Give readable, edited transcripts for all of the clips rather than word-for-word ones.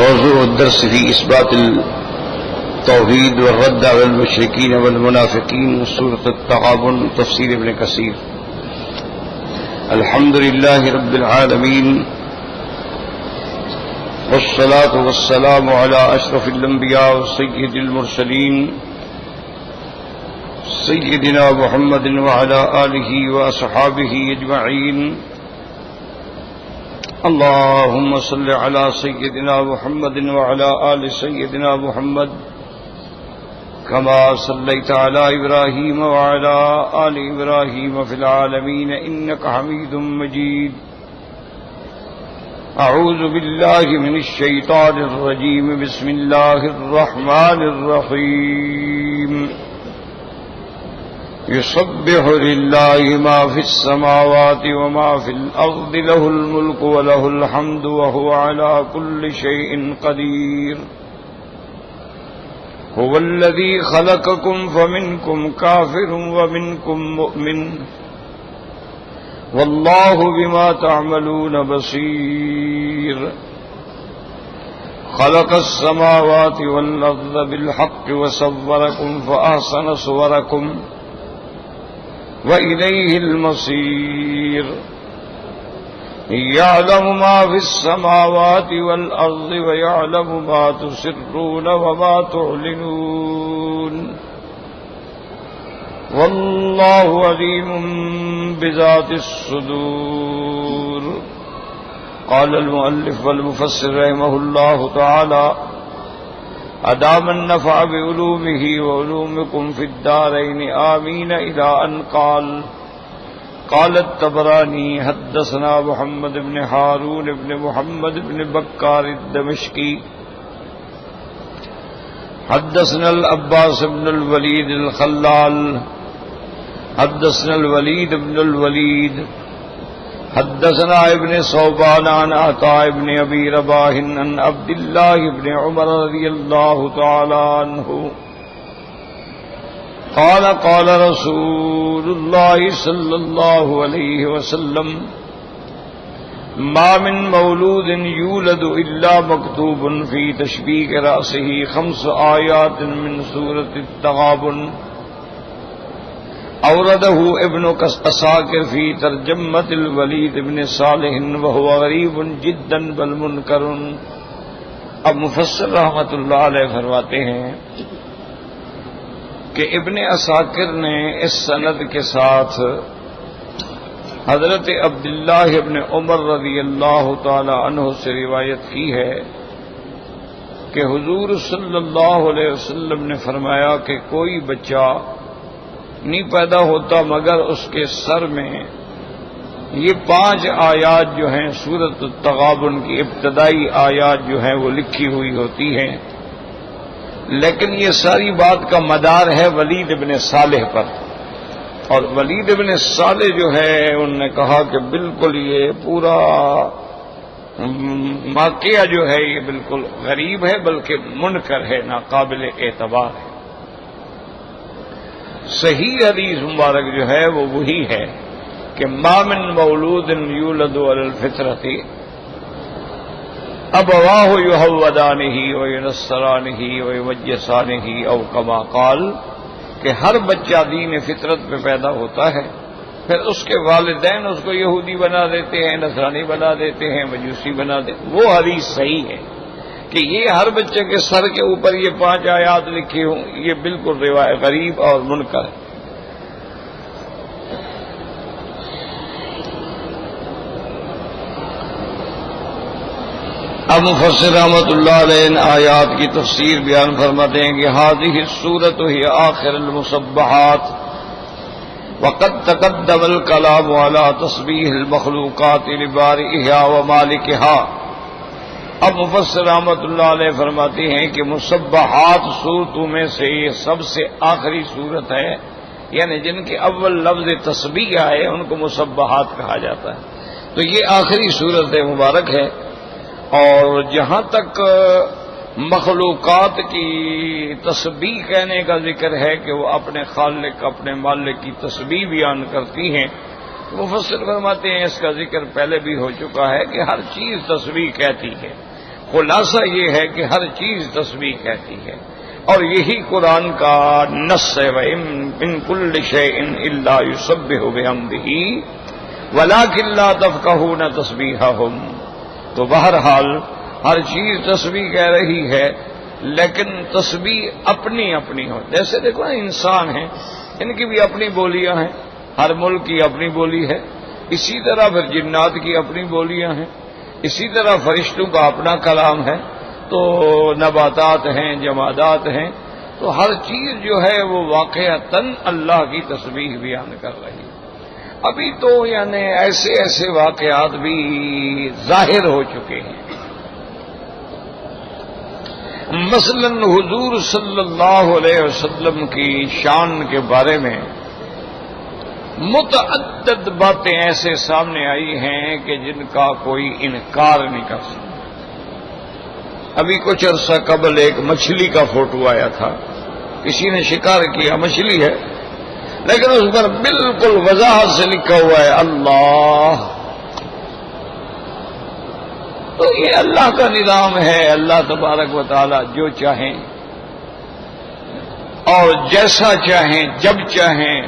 موضوع الدرس في إثبات التوحيد والرد على المشركين والمنافقين سورة التغابن تفسير ابن كثير. الحمد لله رب العالمين والصلاة والسلام على أشرف الأنبياء وسيد المرسلين سيدنا محمد وعلى آله وأصحابه أجمعين. اللهم صل على سيدنا محمد وعلى آل سيدنا محمد كما صليت على إبراهيم وعلى آل إبراهيم في العالمين إنك حميد مجيد. أعوذ بالله من الشيطان الرجيم. بسم الله الرحمن الرحيم. يسبح لله ما في السماوات وما في الأرض له الملك وله الحمد وهو على كل شيء قدير. هو الذي خلقكم فمنكم كافر ومنكم مؤمن والله بما تعملون بصير. خلق السماوات والأرض بالحق وصوركم فأحسن صوركم وإليه المصير. يعلم ما في السماوات والأرض ويعلم ما تسرون وما تعلنون والله عليم بذات الصدور. قال المؤلف والمفسر رحمه الله تعالى أدام النفع بعلومه وعلومكم في الدارين آمين إلى أن قال الطبراني حدثنا محمد بن هارون بن محمد بن بكار الدمشقي حدثنا العباس بن الوليد الخلال حدثنا الوليد بن الوليد حدثنا ابن صوبان عن عطاء بن أبي رباح عن عبد الله بن عمر رضي الله تعالى عنه قال رسول الله صلى الله عليه وسلم ما من مولود يولد إلا مكتوب في تشبيك رأسه 5 آيات من سورة التغابن. أورده ابن عساكر في ترجمة الوليد بن صالح وهو غريب جدا بل منکر. اب مفسر رحمت اللہ علیہ فرماتے ہیں کہ ابن عساکر نے اس سند کے ساتھ حضرت عبداللہ ابن عمر رضی اللہ تعالی عنہ سے روایت کی ہے کہ حضور صلی اللہ علیہ وسلم نے فرمایا کہ کوئی بچہ نہیں پیدا ہوتا مگر اس کے سر میں یہ 5 آیات جو ہیں سورۃ التغابن کی ابتدائی آیات جو ہیں وہ لکھی ہوئی ہوتی ہیں. لیکن یہ ساری بات کا مدار ہے ولید ابن صالح پر، اور ولید ابن صالح جو ہے انہوں نے کہا کہ بالکل یہ پورا واقعہ جو ہے یہ بالکل غریب ہے بلکہ منکر ہے، ناقابل اعتبار ہے. صحیح حدیث مبارک جو ہے وہ وہی ہے کہ ما من مولود یولد علی الفطرۃ ابواہ یہودانہ وینصرانہ ویمجسانہ او کما قال، کہ ہر بچہ دین فطرت پہ پیدا ہوتا ہے پھر اس کے والدین اس کو یہودی بنا دیتے ہیں، نصرانی بنا دیتے ہیں، مجوسی بنا دیتے ہیں. وہ حدیث صحیح ہے کہ یہ ہر بچے کے سر کے اوپر یہ 5 آیات لکھی ہوں، یہ بالکل روایت غریب اور منکر ہے. اب مفسر رحمۃ اللہ علیہ ان آیات کی تفسیر بیان فرماتے ہیں کہ هذه السورة هي آخر المسبحات وقد تقدم الكلام على تسبيح المخلوقات لبارئها ومالكها. اب مفسر رحمۃ اللہ علیہ فرماتے ہیں کہ مسبحات صورتوں میں سے یہ سب سے آخری صورت ہے، یعنی جن کے اول لفظ تسبیح آئے ان کو مسبحات کہا جاتا ہے. تو یہ آخری صورت مبارک ہے. اور جہاں تک مخلوقات کی تسبیح کہنے کا ذکر ہے کہ وہ اپنے خالق اپنے مالک کی تسبیح بیان کرتی ہیں، مفسر فرماتے ہیں اس کا ذکر پہلے بھی ہو چکا ہے کہ ہر چیز تسبیح کہتی ہے. خلاصہ یہ ہے کہ ہر چیز تسبیح کہتی ہے، اور یہی قرآن کا نص ہے، وَإِن كُلِّ شَيْءٍ إِلَّا يُسَبِّحُ بِحَمْدِهِ وَلَٰكِن لَّا تَفْقَهُونَ تَسْبِيحَهُمْ۔ تو بہرحال ہر چیز تسبیح کہہ رہی ہے، لیکن تسبیح اپنی اپنی ہو۔ جیسے دیکھو نا انسان ہیں، ان کی بھی اپنی بولیاں ہیں، ہر ملک کی اپنی بولی ہے، اسی طرح پھر جنات کی اپنی بولیاں ہیں، اسی طرح فرشتوں کا اپنا کلام ہے، تو نباتات ہیں، جمادات ہیں، تو ہر چیز جو ہے وہ واقعتاً اللہ کی تسبیح بیان کر رہی ہے۔ ابھی تو یعنی ایسے ایسے واقعات بھی ظاہر ہو چکے ہیں، مثلا حضور صلی اللہ علیہ وسلم کی شان کے بارے میں متعدد باتیں ایسے سامنے آئی ہیں کہ جن کا کوئی انکار نہیں کر سکتا۔ ابھی کچھ عرصہ قبل ایک مچھلی کا فوٹو آیا تھا، کسی نے شکار کیا، مچھلی ہے، لیکن اس پر بالکل وضاحت سے لکھا ہوا ہے اللہ۔ تو یہ اللہ کا نظام ہے، اللہ تبارک و تعالی جو چاہیں اور جیسا چاہیں جب چاہیں،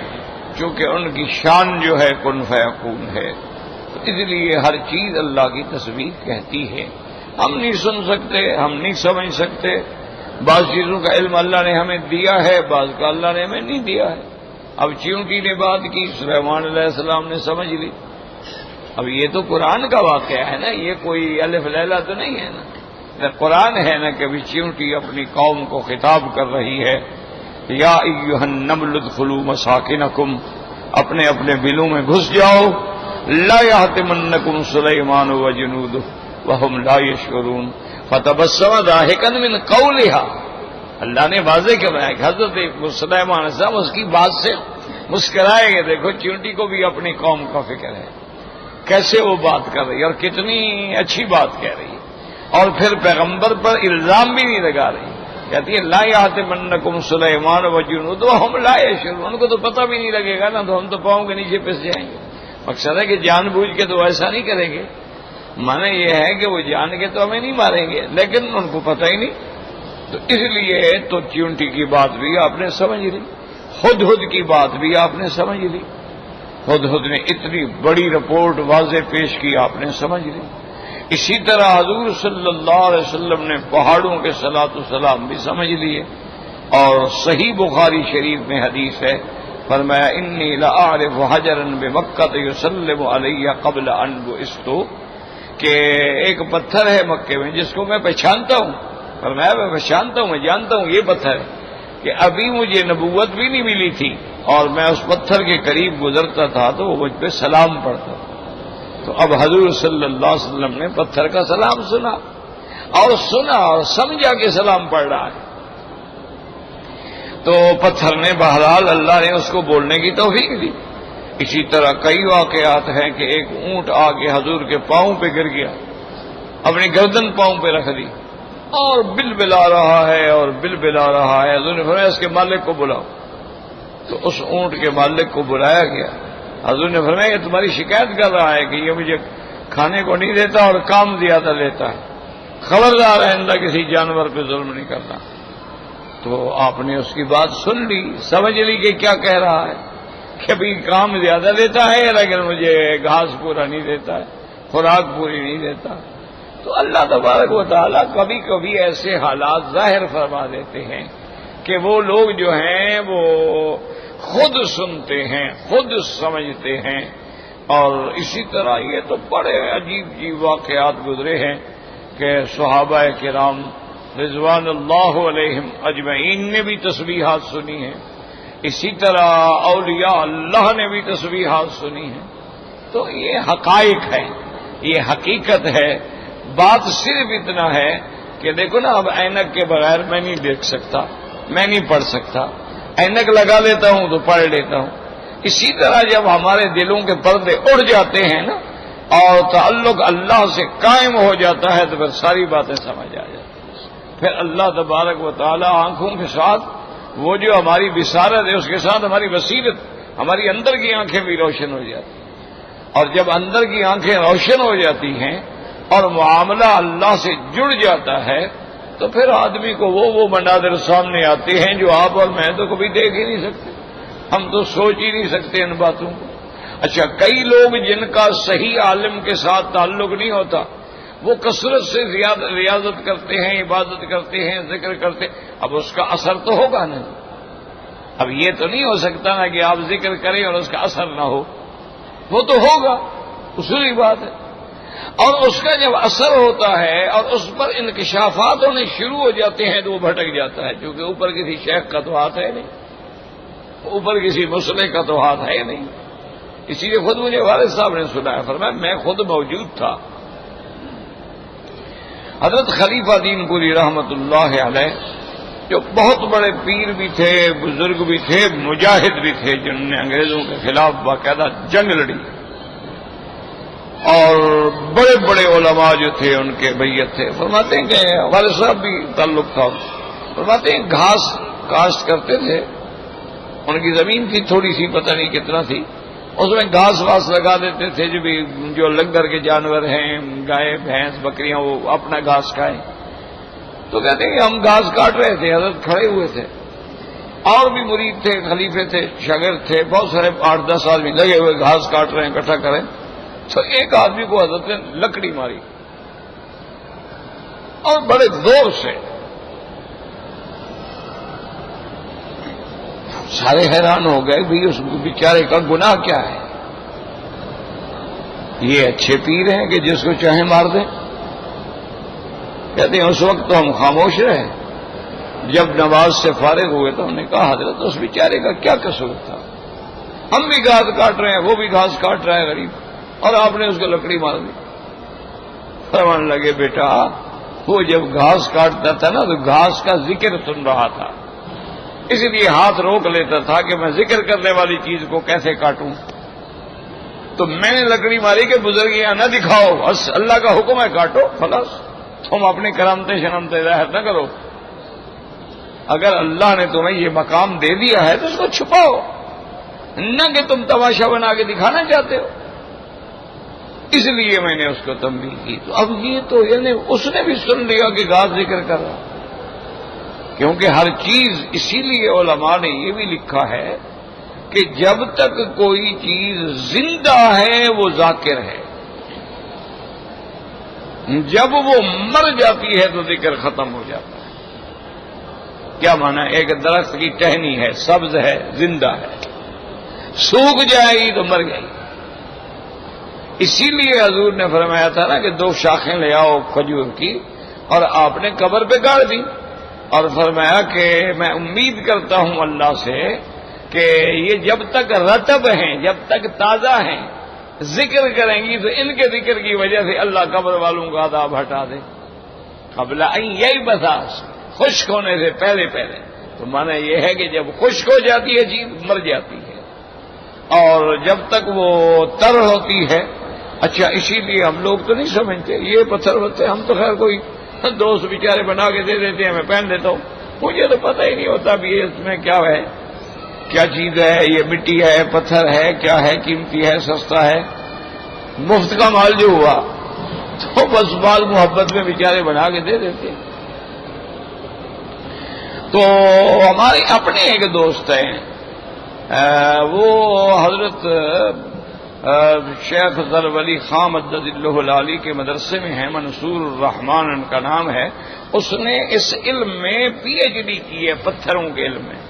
چونکہ ان کی شان جو ہے کن فیکون ہے، تو اس لیے ہر چیز اللہ کی تسبیح کہتی ہے۔ ہم نہیں سن سکتے، ہم نہیں سمجھ سکتے، بعض چیزوں کا علم اللہ نے ہمیں دیا ہے، بعض کا اللہ نے ہمیں نہیں دیا ہے۔ اب چیونٹی نے بات کی، سلیمان علیہ السلام نے سمجھ لی۔ اب یہ تو قرآن کا واقعہ ہے نا، یہ کوئی الف لیلہ تو نہیں ہے نا، قرآن ہے نا کہ ابھی چیونٹی اپنی قوم کو خطاب کر رہی ہے، یا ایھا النمل ادخلوا مساکنکم، اپنے اپنے بلوں میں گھس جاؤ، لا یحطمنکم سلیمان وجنودہ وہم لا یشعرون، فتبسم ضاحکا من قولھا۔ اللہ نے واضح کرایا کہ حضرت سلیمان علیہ السلام اس کی بات سے مسکرائے گئے۔ دیکھو چیونٹی کو بھی اپنی قوم کا فکر ہے، کیسے وہ بات کر رہی ہے اور کتنی اچھی بات کہہ رہی ہے، اور پھر پیغمبر پر الزام بھی نہیں لگا رہی، کہتی ہے لا یحطمنکم سلیمان وجنودہ وہم لا یشعرون، ان کو تو پتہ بھی نہیں لگے گا نا، تو ہم تو پاؤں کے نیچے پس جائیں گے۔ مقصد ہے کہ جان بوجھ کے تو ایسا نہیں کریں گے، معنی یہ ہے کہ وہ جان کے تو ہمیں نہیں ماریں گے، لیکن ان کو پتہ ہی نہیں، تو اس لیے تو چیونٹی کی بات بھی آپ نے سمجھ لی، ہدہد کی بات بھی آپ نے سمجھ لی، ہدہد نے اتنی بڑی رپورٹ واضح پیش کی، آپ نے سمجھ لی۔ اسی طرح حضور صلی اللہ علیہ وسلم نے پہاڑوں کے صلاۃ والسلام بھی سمجھ لیے، اور صحیح بخاری شریف میں حدیث ہے، فرمایا انی لاعرف حجرا بمکہ یسلم علی قبل ان بعثت، کہ ایک پتھر ہے مکے میں جس کو میں پہچانتا ہوں، فرمایا میں پہچانتا ہوں، میں جانتا ہوں یہ پتھر ہے، کہ ابھی مجھے نبوت بھی نہیں ملی تھی اور میں اس پتھر کے قریب گزرتا تھا تو وہ مجھ پہ سلام پڑھتا تھا۔ تو اب حضور صلی اللہ علیہ وسلم نے پتھر کا سلام سنا اور سمجھا کہ سلام پڑھ رہا ہے، تو پتھر نے بہرحال اللہ نے اس کو بولنے کی توفیق دی۔ اسی طرح کئی واقعات ہیں کہ ایک اونٹ آ کے حضور کے پاؤں پہ گر گیا، اپنی گردن پاؤں پہ رکھ دی اور بل بلا رہا ہے اور بل بلا رہا ہے۔ حضور نے فرمایا اس کے مالک کو بلاؤ، تو اس اونٹ کے مالک کو بلایا گیا۔ حضور نے فرمایا یہ تمہاری شکایت کر رہا ہے کہ یہ مجھے کھانے کو نہیں دیتا اور کام زیادہ لیتا ہے، خبردار آئندہ کسی جانور پہ ظلم نہیں کرنا۔ تو آپ نے اس کی بات سن لی، سمجھ لی کہ کیا کہہ رہا ہے، کہ ابھی کام زیادہ لیتا ہے لیکن مجھے گھاس پورا نہیں دیتا ہے، خوراک پوری نہیں دیتا۔ تو اللہ تبارک و تعالیٰ کبھی کبھی ایسے حالات ظاہر فرما دیتے ہیں کہ وہ لوگ جو ہیں وہ خود سنتے ہیں، خود سمجھتے ہیں۔ اور اسی طرح یہ تو بڑے عجیب عجیب واقعات گزرے ہیں کہ صحابہ کرام رضوان اللہ علیہم اجمعین نے بھی تسبیحات سنی ہیں، اسی طرح اولیاء اللہ نے بھی تسبیحات سنی ہیں۔ تو یہ حقائق ہے، یہ حقیقت ہے۔ بات صرف اتنا ہے کہ دیکھو نا، اب اینک کے بغیر میں نہیں دیکھ سکتا، میں نہیں پڑھ سکتا، اینک لگا لیتا ہوں تو پڑھ لیتا ہوں۔ اسی طرح جب ہمارے دلوں کے پردے اڑ جاتے ہیں نا اور تعلق اللہ سے قائم ہو جاتا ہے تو پھر ساری باتیں سمجھ آ جاتی ہیں۔ پھر اللہ تبارک و تعالی آنکھوں کے ساتھ وہ جو ہماری بصارت ہے اس کے ساتھ ہماری بصیرت، ہماری اندر کی آنکھیں بھی روشن ہو جاتی ہیں، اور جب اندر کی آنکھیں روشن ہو جاتی ہیں اور معاملہ اللہ سے جڑ جاتا ہے تو پھر آدمی کو وہ مناظر سامنے آتے ہیں جو آپ اور میں تو کبھی دیکھ ہی نہیں سکتے، ہم تو سوچ ہی نہیں سکتے ان باتوں کو۔ اچھا، کئی لوگ جن کا صحیح عالم کے ساتھ تعلق نہیں ہوتا وہ کثرت سے ریاضت کرتے ہیں، عبادت کرتے ہیں، ذکر کرتے ہیں، اب اس کا اثر تو ہوگا نہیں۔ اب یہ تو نہیں ہو سکتا نا کہ آپ ذکر کریں اور اس کا اثر نہ ہو، وہ تو ہوگا، اصولی بات ہے۔ اور اس کا جب اثر ہوتا ہے اور اس پر انکشافات ہونے شروع ہو جاتے ہیں تو وہ بھٹک جاتا ہے، کیونکہ اوپر کسی شیخ کا تو ہاتھ ہے نہیں، اوپر کسی مسئلے کا تو ہاتھ ہے نہیں۔ اسی لیے خود مجھے والد صاحب نے سنایا، فرمایا میں خود موجود تھا، حضرت خلیفہ دین پوری رحمت اللہ علیہ جو بہت بڑے پیر بھی تھے، بزرگ بھی تھے، مجاہد بھی تھے، جنہوں نے انگریزوں کے خلاف باقاعدہ جنگ لڑی، اور بڑے بڑے علماء جو تھے ان کے بیعت تھے۔ فرماتے ہیں کہ والد صاحب بھی تعلق تھا، فرماتے ہیں گھاس کاشت کرتے تھے، ان کی زمین تھی تھوڑی سی، پتہ نہیں کتنا تھی، اس میں گھاس واس لگا دیتے تھے، جو لنگر کے جانور ہیں، گائے بھینس بکریاں، وہ اپنا گھاس کھائیں۔ تو کہتے ہیں کہ ہم گھاس کاٹ رہے تھے، حضرت کھڑے ہوئے تھے، اور بھی مرید تھے، خلیفے تھے، شاگرد تھے، بہت سارے 8-10 آدمی لگے ہوئے گھاس کاٹ رہے ہیں، اکٹھا کریں۔ تو ایک آدمی کو حضرت نے لکڑی ماری اور بڑے زور سے، سارے حیران ہو گئے، بھئی اس بیچارے کا گناہ کیا ہے؟ یہ اچھے پیر ہیں کہ جس کو چاہے مار دیں؟ کہتے ہیں اس وقت تو ہم خاموش رہے، جب نماز سے فارغ ہوئے تو ہم نے کہا حضرت اس بیچارے کا کیا قصور تھا؟ ہم بھی گھاس کاٹ رہے ہیں، وہ بھی گھاس کاٹ رہا ہے غریب، اور آپ نے اس کو لکڑی مار دی۔ فرمانے لگے بیٹا وہ جب گھاس کاٹتا تھا نا تو گھاس کا ذکر سن رہا تھا، اس لیے ہاتھ روک لیتا تھا کہ میں ذکر کرنے والی چیز کو کیسے کاٹوں، تو میں نے لکڑی ماری کہ بزرگیاں نہ دکھاؤ، بس اللہ کا حکم ہے کاٹو، خلاص تم اپنی کرامتیں شرمتیں ظاہر نہ کرو، اگر اللہ نے تمہیں یہ مقام دے دیا ہے تو اس کو چھپاؤ، نہ کہ تم تماشا بنا کے دکھانا چاہتے ہو۔ اس لیے میں نے اس کو تنبیہ کی۔ تو اب یہ تو یعنی اس نے بھی سن لیا کہ گھاس ذکر کر رہا، کیونکہ ہر چیز، اسی لیے علماء نے یہ بھی لکھا ہے کہ جب تک کوئی چیز زندہ ہے وہ ذاکر ہے، جب وہ مر جاتی ہے تو ذکر ختم ہو جاتا ہے۔ کیا مانا؟ ایک درخت کی ٹہنی ہے، سبز ہے، زندہ ہے، سوکھ جائے گی تو مر گئی۔ اسی لیے حضور نے فرمایا تھا نا کہ 2 شاخیں لے آؤ کھجور کی، اور آپ نے قبر پہ گاڑ دی، اور فرمایا کہ میں امید کرتا ہوں اللہ سے کہ یہ جب تک رطب ہیں، جب تک تازہ ہیں، ذکر کریں گی تو ان کے ذکر کی وجہ سے اللہ قبر والوں کا عذاب ہٹا دے، قبل ان یبس، خشک ہونے سے پہلے پہلے۔ تو معنی یہ ہے کہ جب خشک ہو جاتی ہے چیز مر جاتی ہے، اور جب تک وہ تر ہوتی ہے۔ اچھا، اسی لیے ہم لوگ تو نہیں سمجھتے یہ پتھر ہوتے، ہم تو خیر کوئی دوست بیچارے بنا کے دے دیتے ہیں، میں پہن لیتا ہوں، مجھے تو پتہ ہی نہیں ہوتا بھی اس میں کیا ہے، کیا چیز ہے، یہ مٹی ہے، پتھر ہے، کیا ہے، قیمتی ہے، سستا ہے، مفت کا مال جو ہوا تو بس بال محبت میں بیچارے بنا کے دے دیتے ہیں۔ تو ہمارے اپنے ایک دوست ہیں، وہ حضرت شیخ ذر ولی خان مدد اللہ العالی کے مدرسے میں ہیں، منصور الرحمان ان کا نام ہے، اس نے اس علم میں PhD کی ہے، پتھروں کے علم میں۔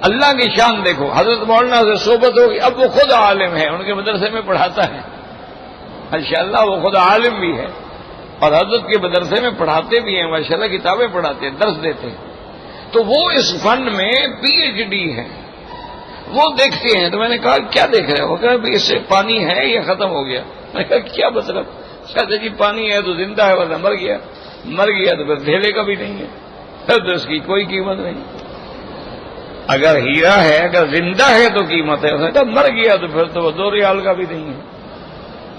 اللہ کی شان دیکھو، حضرت مولانا سے صحبت ہوگی، اب وہ خود عالم ہے، ان کے مدرسے میں پڑھاتا ہے، ماشاءاللہ وہ خود عالم بھی ہے، اور حضرت کے مدرسے میں پڑھاتے بھی ہیں، ماشاءاللہ کتابیں پڑھاتے ہیں، درس دیتے ہیں۔ تو وہ اس فن میں PhD ہے، وہ دیکھتے ہیں۔ تو میں نے کہا کیا دیکھ رہے ہو؟ کہ اس سے پانی ہے یا ختم ہو گیا؟ میں نے کہا کیا مطلب؟ کہتے جی پانی ہے تو زندہ ہے، ورنہ مر گیا، مر گیا تو پھر ڈھیلے کا بھی نہیں ہے، پھر تو اس کی کوئی قیمت نہیں۔ اگر ہیرا ہے، اگر زندہ ہے تو قیمت ہے، اس نے کہا مر گیا تو پھر تو وہ 2 ریال کا بھی نہیں ہے،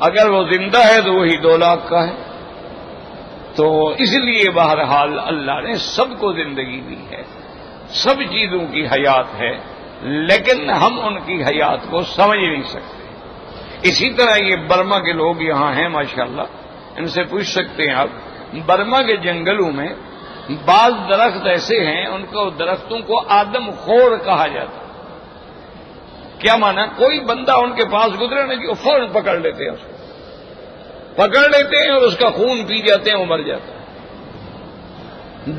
اگر وہ زندہ ہے تو وہی 2 لاکھ کا ہے۔ تو اس لیے بہرحال اللہ نے سب کو زندگی دی ہے، سب چیزوں کی حیات ہے، لیکن ہم ان کی حیات کو سمجھ نہیں سکتے، اسی طرح یہ برما کے لوگ یہاں ہیں ماشاءاللہ، ان سے پوچھ سکتے ہیں آپ، برما کے جنگلوں میں بعض درخت ایسے ہیں ان کو درختوں کو آدم خور کہا جاتا ہے۔ کیا مانا؟ کوئی بندہ ان کے پاس گزرے نا کہ فوراً پکڑ لیتے ہیں، اس کو پکڑ لیتے ہیں اور اس کا خون پی جاتے ہیں، وہ مر جاتا ہے۔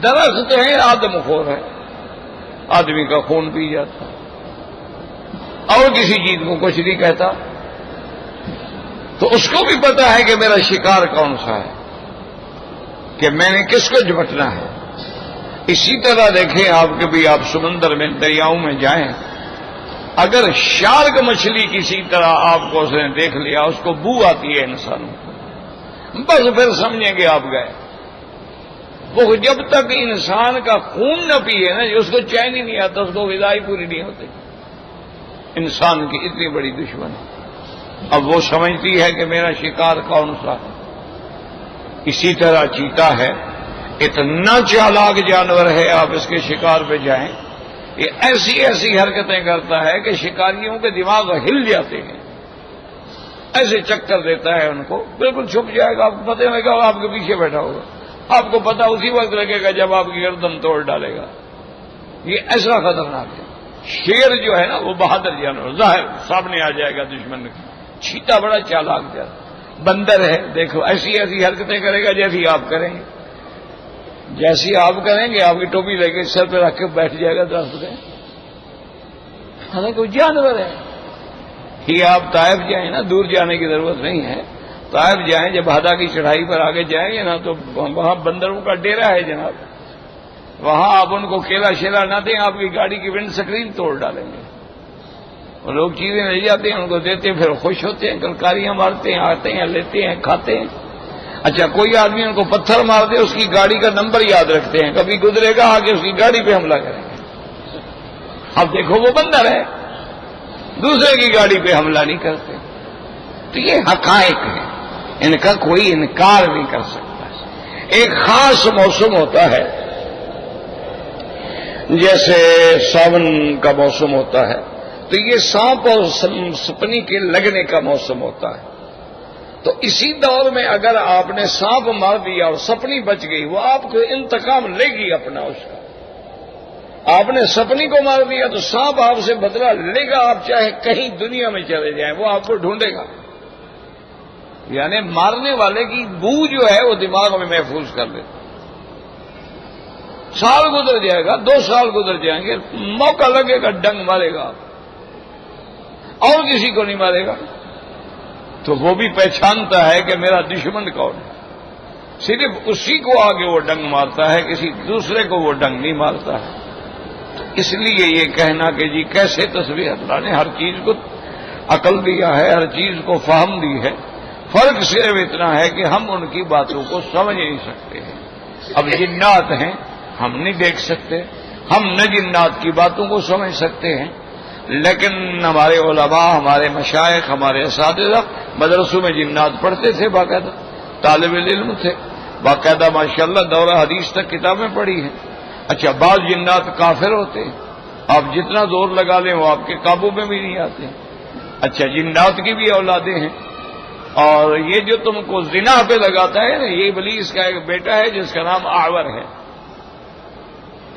درخت ہے آدم خور ہے، آدمی کا خون پی جاتا ہے اور کسی چیز کو کچھ نہیں کہتا، تو اس کو بھی پتا ہے کہ میرا شکار کون سا ہے، کہ میں نے کس کو جھپٹنا ہے۔ اسی طرح دیکھیں آپ کہ بھی آپ سمندر میں دریاؤں میں جائیں، اگر شارک مچھلی کسی طرح آپ کو اس نے دیکھ لیا، اس کو بو آتی ہے انسانوں کو، بس پھر سمجھیں کہ آپ گئے۔ وہ جب تک انسان کا خون نہ پیے نا، اس کو چین ہی نہیں آتا، اس کو غذا ہی پوری نہیں ہوتی۔ انسان کی اتنی بڑی دشمن ہے، اب وہ سمجھتی ہے کہ میرا شکار کون سا ہے۔ اسی طرح چیتا ہے، اتنا چالاک جانور ہے، آپ اس کے شکار پہ جائیں، یہ ایسی ایسی حرکتیں کرتا ہے کہ شکاریوں کے دماغ ہل جاتے ہیں، ایسے چکر دیتا ہے ان کو، بالکل چھپ جائے گا، آپ کو پتہ لگے گا، آپ کے پیچھے بیٹھا ہوگا، آپ کو پتہ اسی وقت لگے گا جب آپ کی گردن توڑ ڈالے گا۔ یہ ایسا خطرناک ہے۔ شیر جو ہے نا وہ بہادر جانور، ظاہر سامنے آ جائے گا دشمن کی۔ چیتا بڑا چالاک جانور، بندر ہے، دیکھو ایسی ایسی حرکتیں کرے گا جیسی آپ کریں گے، جیسی آپ کریں گے، آپ کی ٹوپی لے کے سر پہ رکھ کے بیٹھ جائے گا درخت پہ، حالانکہ وہ جانور ہے۔ یہ آپ طائف جائیں نا، دور جانے کی ضرورت نہیں ہے، طائف جائیں، جب ہدا کی چڑھائی پر آگے جائیں گے نا تو وہاں بندروں کا ڈیرا ہے جناب، وہاں آپ ان کو کیلا شیلا نہ دیں، آپ کی گاڑی کی ونڈ سکرین توڑ ڈالیں گے۔ وہ لوگ چیزیں لے جاتے ہیں، ان کو دیتے ہیں، پھر خوش ہوتے ہیں، کلکاریاں مارتے ہیں، آتے ہیں، لیتے ہیں، کھاتے ہیں۔ اچھا کوئی آدمی ان کو پتھر مار دے، اس کی گاڑی کا نمبر یاد رکھتے ہیں، کبھی گزرے گا آگے اس کی گاڑی پہ حملہ کریں گے۔ اب دیکھو وہ بندر ہے، دوسرے کی گاڑی پہ حملہ نہیں کرتے۔ تو یہ حقائق ہیں، ان کا کوئی انکار نہیں کر سکتا۔ ایک خاص موسم ہوتا ہے، جیسے ساون کا موسم ہوتا ہے، تو یہ سانپ اور سپنی کے لگنے کا موسم ہوتا ہے۔ تو اسی دور میں اگر آپ نے سانپ مار دیا اور سپنی بچ گئی، وہ آپ کو انتقام لے گی اپنا اس کا۔ آپ نے سپنی کو مار دیا تو سانپ آپ سے بدلہ لے گا، آپ چاہے کہیں دنیا میں چلے جائیں، وہ آپ کو ڈھونڈے گا۔ یعنی مارنے والے کی بو جو ہے وہ دماغ میں محفوظ کر لیتا۔ سال گزر جائے گا، 2 سال گزر جائیں گے، موقع لگے گا ڈنگ مارے گا، اور کسی کو نہیں مارے گا۔ تو وہ بھی پہچانتا ہے کہ میرا دشمن کون ہے، صرف اسی کو آگے وہ ڈنگ مارتا ہے، کسی دوسرے کو وہ ڈنگ نہیں مارتا ہے۔ اس لیے یہ کہنا کہ جی کیسے تصویر، اللہ نے ہر چیز کو عقل دیا ہے، ہر چیز کو فہم دی ہے، فرق صرف اتنا ہے کہ ہم ان کی باتوں کو سمجھ نہیں سکتے ہیں۔ اب جنات ہیں، ہم نہیں دیکھ سکتے، ہم نہ جنات کی باتوں کو سمجھ سکتے ہیں، لیکن ہمارے علماء، ہمارے مشائخ، ہمارے اساتذہ مدرسوں میں جنات پڑھتے تھے، باقاعدہ طالب علم تھے، باقاعدہ ماشاءاللہ دورہ حدیث تک کتابیں پڑھی ہیں۔ اچھا بعض جنات کافر ہوتے ہیں، آپ جتنا زور لگا لیں وہ آپ کے قابو میں بھی نہیں آتے۔ اچھا جنات کی بھی اولادیں ہیں، اور یہ جو تم کو زنا پہ لگاتا ہے نا، یہ ابلیس کا ایک بیٹا ہے جس کا نام اعور ہے۔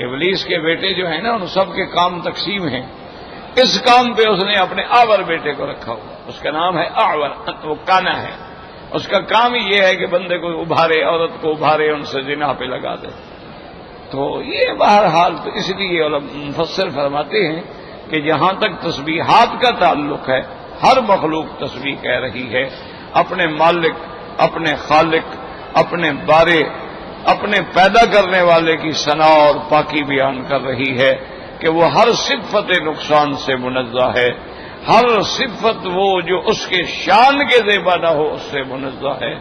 ابلیس کے بیٹے جو ہیں نا ان سب کے کام تقسیم ہیں، اس کام پہ اس نے اپنے آور بیٹے کو رکھا ہوا، اس کا نام ہے آور، وہ کانا ہے، اس کا کام ہی یہ ہے کہ بندے کو ابھارے، عورت کو ابھارے، ان سے زنا پہ لگا دے۔ تو یہ بہرحال تو اس لیے مفسر فرماتے ہیں کہ جہاں تک تسبیحات کا تعلق ہے، ہر مخلوق تسبیح کہہ رہی ہے، اپنے مالک، اپنے خالق، اپنے بارے، اپنے پیدا کرنے والے کی ثنا اور پاکی بیان کر رہی ہے کہ وہ ہر صفت نقصان سے منزہ ہے، ہر صفت وہ جو اس کے شان کے زیبا نہ ہو اس سے منزہ ہے۔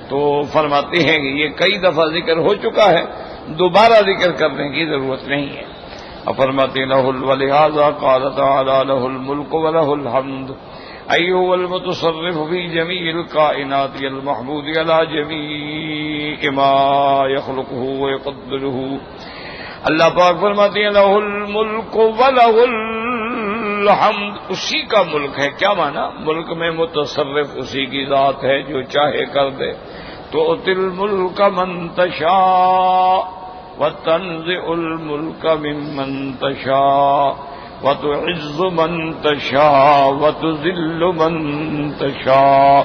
تو فرماتے ہیں کہ یہ کئی دفعہ ذکر ہو چکا ہے، دوبارہ ذکر کرنے کی ضرورت نہیں ہے۔ فرماتے لہ ولہذا قال تعالی لہ الملک ولہ الحمد ایھا المتصرف فی جمیع الکائنات المحمود علی جمیع ما یخلقہ ویقدرہ۔ اللہ پاک فرماتے ہیں لہ الملک ولہ الحمد، اسی کا ملک ہے. کیا مانا؟ ملک میں متصرف اسی کی ذات ہے، جو چاہے کر دے. تؤتی الملک من تشاء وتنزع الملک ممن تشاء وتعز من تشاء وتذل من تشاء.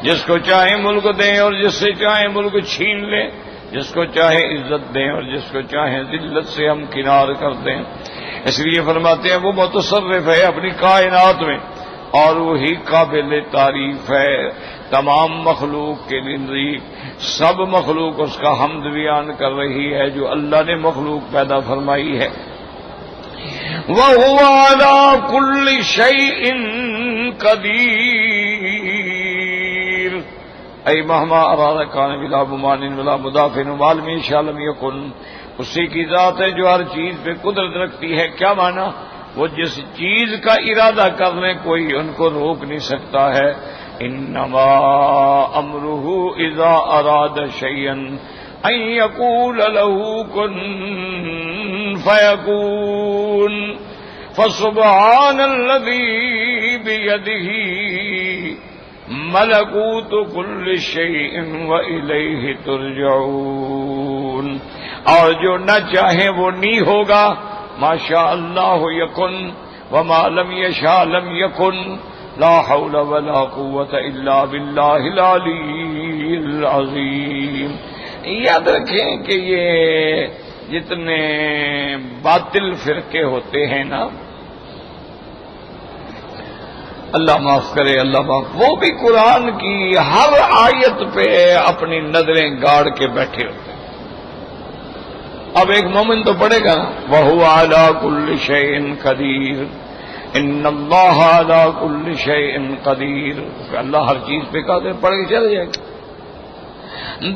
جس کو چاہے ملک دیں اور جس سے چاہے ملک چھین لیں، جس کو چاہے عزت دیں اور جس کو چاہے ذلت سے ہم کنار کر دیں. اس لیے فرماتے ہیں وہ متصرف ہے اپنی کائنات میں، اور وہی قابل تعریف ہے تمام مخلوق کے نزدیک. سب مخلوق اس کا حمد بیان کر رہی ہے جو اللہ نے مخلوق پیدا فرمائی ہے. وَهُوَ عَلَى كُلِّ شَيْءٍ قَدِيرٌ. اے مہما اراد کان بلا گمان ولا مدافع عالمی شالم یکن. اسی کی ذات ہے جو ہر چیز پہ قدرت رکھتی ہے. کیا مانا؟ وہ جس چیز کا ارادہ کر لیں کوئی ان کو روک نہیں سکتا ہے. انما امرہ اذا اراد شیئا ان یقول له کن فیکون. فسبحان الذی بیدہ ملکوت کل شیء والیہ ترجعون. اور جو نہ چاہے وہ نہیں ہوگا. ما شاء اللہ یکن وما لم یشاء لم یکن. لا حول ولا قوت الا باللہ العلی العظیم. یاد رکھیں کہ یہ جتنے باطل فرقے ہوتے ہیں نا، اللہ معاف کرے، اللہ معاف، وہ بھی قرآن کی ہر آیت پہ اپنی نظریں گاڑ کے بیٹھے ہوتے ہیں. اب ایک مومن تو پڑھے گا نا وَهُوَ عَلَى كُلِّ شَيْءٍ قَدِيرٌ إِنَّ اللَّهَ عَلَى كُلِّ شَيْءٍ قَدِيرٌ. اللہ ہر چیز پہ قادر. پڑھ کے چلے جائے گا.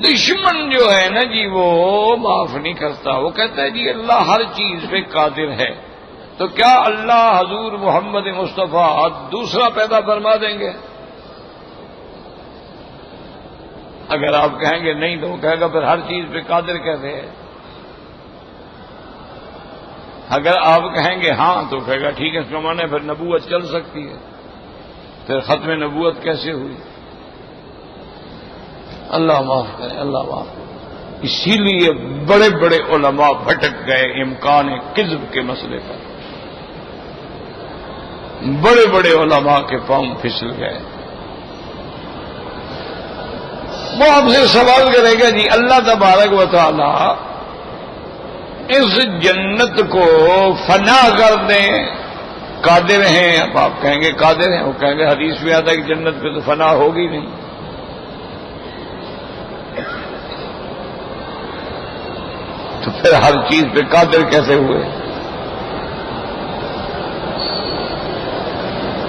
دشمن جو ہے نا جی وہ معاف نہیں کرتا. وہ کہتا ہے جی اللہ ہر چیز پہ قادر ہے، تو کیا اللہ حضور محمد مصطفیٰ دوسرا پیدا فرما دیں گے؟ اگر آپ کہیں گے نہیں تو وہ کہے گا پھر ہر چیز پہ قادر کہتے ہیں. اگر آپ کہیں گے ہاں تو کہے گا ٹھیک ہے، اس کا معنی پھر نبوت چل سکتی ہے. پھر ختم نبوت کیسے ہوئی؟ اللہ معاف کرے، اللہ معاف کرے. اسی لیے بڑے بڑے علماء بھٹک گئے امکان کذب کے مسئلے پر. بڑے بڑے علماء کے پاؤں پھسل گئے. وہ آپ سے سوال کرے گا جی اللہ تبارک و تعالی اس جنت کو فنا کر دیں، قادر ہیں؟ اب آپ کہیں گے قادر ہیں. وہ کہیں گے حدیث میں آتا ہے کہ جنت پہ تو فنا ہوگی نہیں. تو پھر ہر چیز پہ قادر کیسے ہوئے؟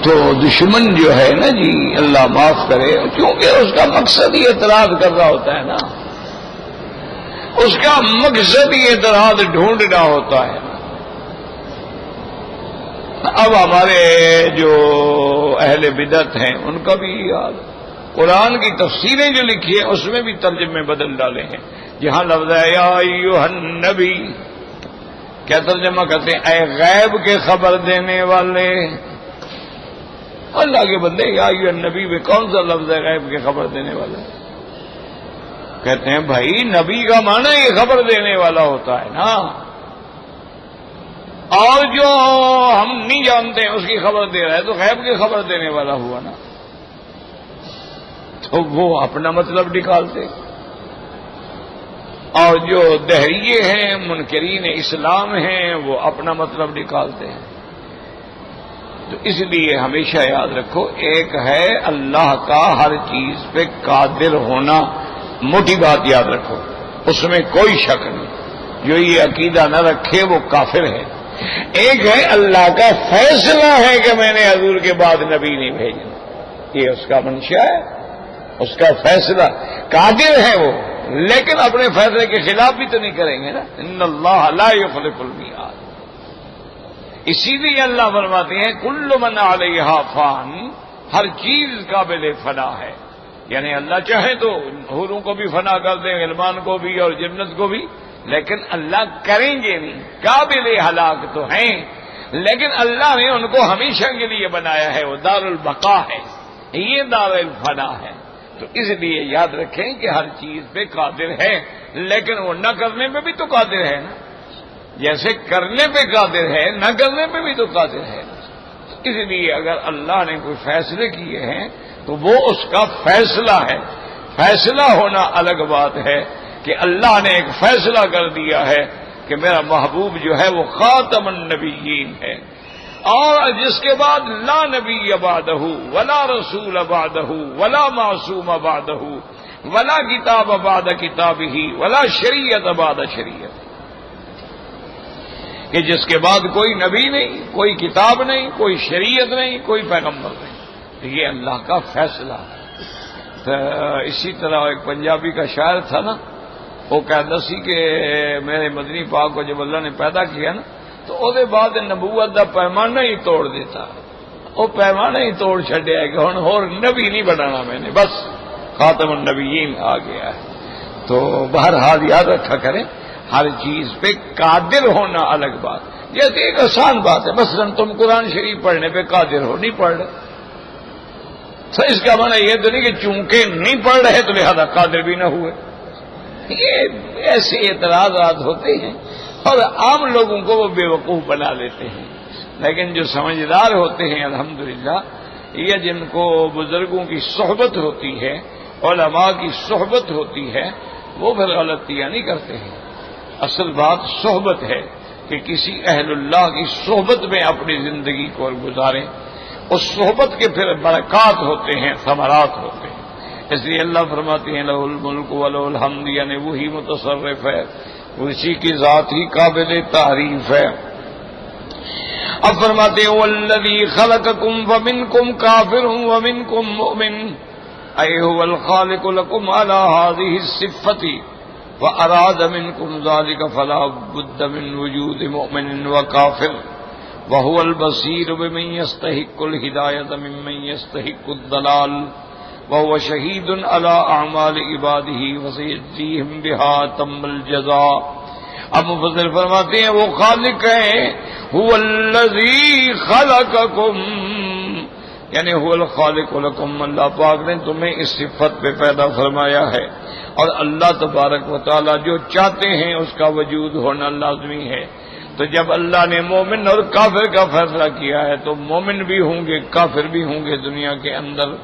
تو دشمن جو ہے نا جی اللہ معاف کرے، کیونکہ اس کا مقصد ہی اعتراض کر رہا ہوتا ہے نا، اس کا مقصد ہی اعتراض ڈھونڈنا ہوتا ہے. اب ہمارے جو اہل بدعت ہیں ان کا بھی یاد، قرآن کی تفسیریں جو لکھی ہیں اس میں بھی ترجمے بدل ڈالے ہیں. جہاں لفظ ہے یا ایھا النبی، کیا ترجمہ کرتے ہیں؟ اے غیب کے خبر دینے والے. اللہ کے بندے یا ایھا النبی میں کون سا لفظ ہے غیب کے خبر دینے والا؟ کہتے ہیں بھائی نبی کا معنی یہ خبر دینے والا ہوتا ہے نا، اور جو ہم نہیں جانتے ہیں اس کی خبر دے رہا ہے تو غیب کی خبر دینے والا ہوا نا. تو وہ اپنا مطلب نکالتے، اور جو دہریے ہیں منکرین اسلام ہیں وہ اپنا مطلب نکالتے ہیں. تو اس لیے ہمیشہ یاد رکھو ایک ہے اللہ کا ہر چیز پہ قادر ہونا، موٹی بات یاد رکھو، اس میں کوئی شک نہیں. جو یہ عقیدہ نہ رکھے وہ کافر ہے. ایک ہے اللہ کا فیصلہ ہے کہ میں نے حضور کے بعد نبی نہیں بھیجنا، یہ اس کا منشا ہے، اس کا فیصلہ. قادر ہے وہ، لیکن اپنے فیصلے کے خلاف بھی تو نہیں کریں گے نا. ان اللہ لا یخلف المیعاد. اسی لیے اللہ فرماتے ہیں کل من علیہا فان، ہر چیز قابل فنا ہے. یعنی اللہ چاہے تو حوروں کو بھی فنا کر دیں، غلمان کو بھی اور جنت کو بھی، لیکن اللہ کریں گے نہیں. قابل ہلاک تو ہیں، لیکن اللہ نے ان کو ہمیشہ کے لیے بنایا ہے، وہ دار البقا ہے، یہ دار الفنا ہے۔ تو اس لیے یاد رکھیں کہ ہر چیز پہ قادر ہے، لیکن وہ نہ کرنے پہ بھی تو قادر ہے نا، جیسے کرنے پہ قادر ہے نہ کرنے پہ بھی تو قادر ہے۔ اس لیے اگر اللہ نے کوئی فیصلے کیے ہیں تو وہ اس کا فیصلہ ہے، فیصلہ ہونا الگ بات ہے کہ اللہ نے ایک فیصلہ کر دیا ہے کہ میرا محبوب جو ہے وہ خاتم النبیین ہے، اور جس کے بعد لا نبی بعدہ ولا رسول بعدہ ولا معصوم بعدہ ولا کتاب بعد کتابہ ولا شریعت بعد شریعت، کہ جس کے بعد کوئی نبی نہیں، کوئی کتاب نہیں، کوئی شریعت نہیں، کوئی پیغمبر نہیں، تو یہ اللہ کا فیصلہ ہے۔ تو اسی طرح ایک پنجابی کا شاعر تھا نا، وہ کہتا سی کہ میرے مدنی پاک کو جب اللہ نے پیدا کیا نا تو او دے بعد نبوت دا پیمانہ ہی توڑ دیتا، وہ پیمانہ ہی توڑ چھڈیا کہ ہن اور نبی نہیں بنانا میں نے، بس خاتم النبیین آ گیا ہے۔ تو بہرحال یاد رکھا کریں ہر چیز پہ قادر ہونا الگ بات، جیسے ایک آسان بات ہے، مثلا تم قرآن شریف پڑھنے پہ قادر ہو، نہیں پڑھ رہے، تو اس کا معنی یہ تو نہیں کہ چونکہ نہیں پڑھ رہے تو لہذا قادر بھی نہ ہوئے۔ یہ ایسے اعتراضات ہوتے ہیں اور عام لوگوں کو وہ بے وقوف بنا لیتے ہیں، لیکن جو سمجھدار ہوتے ہیں الحمدللہ، یہ جن کو بزرگوں کی صحبت ہوتی ہے، علماء کی صحبت ہوتی ہے، وہ پھر غلطیاں نہیں کرتے ہیں۔ اصل بات صحبت ہے کہ کسی اہل اللہ کی صحبت میں اپنی زندگی کو گزاریں، اس صحبت کے پھر برکات ہوتے ہیں، ثمرات ہوتے ہیں۔ اس لیے اللہ فرماتے ہیں لہ الملک ولہ الحمد، یعنی وہی متصرف ہے، اسی کی ذات ہی قابل تعریف ہے۔ اب فرماتے ہیں والذی خلقکم فمنکم کافر ومنکم مؤمن اے هو الخالق لکم علی هذه الصفۃ واراد منکم ذلک فلا بد من وجود مؤمن وکافر وهو البصیر بمن یستحق الہدایۃ ممن یستحق الضلال وهو شہید علی اعمال عباده وسیجزیہم بها تم الجزاء۔ اب مفسر فرماتے ہیں وہ خالق ہے، هو الذی خلقکم، یعنی هو الخالق لکم، اللہ پاک نے تمہیں اس صفت پہ پیدا فرمایا ہے، اور اللہ تبارک و تعالی جو چاہتے ہیں اس کا وجود ہونا لازمی ہے۔ تو جب اللہ نے مومن اور کافر کا فیصلہ کیا ہے تو مومن بھی ہوں گے، کافر بھی ہوں گے دنیا کے اندر۔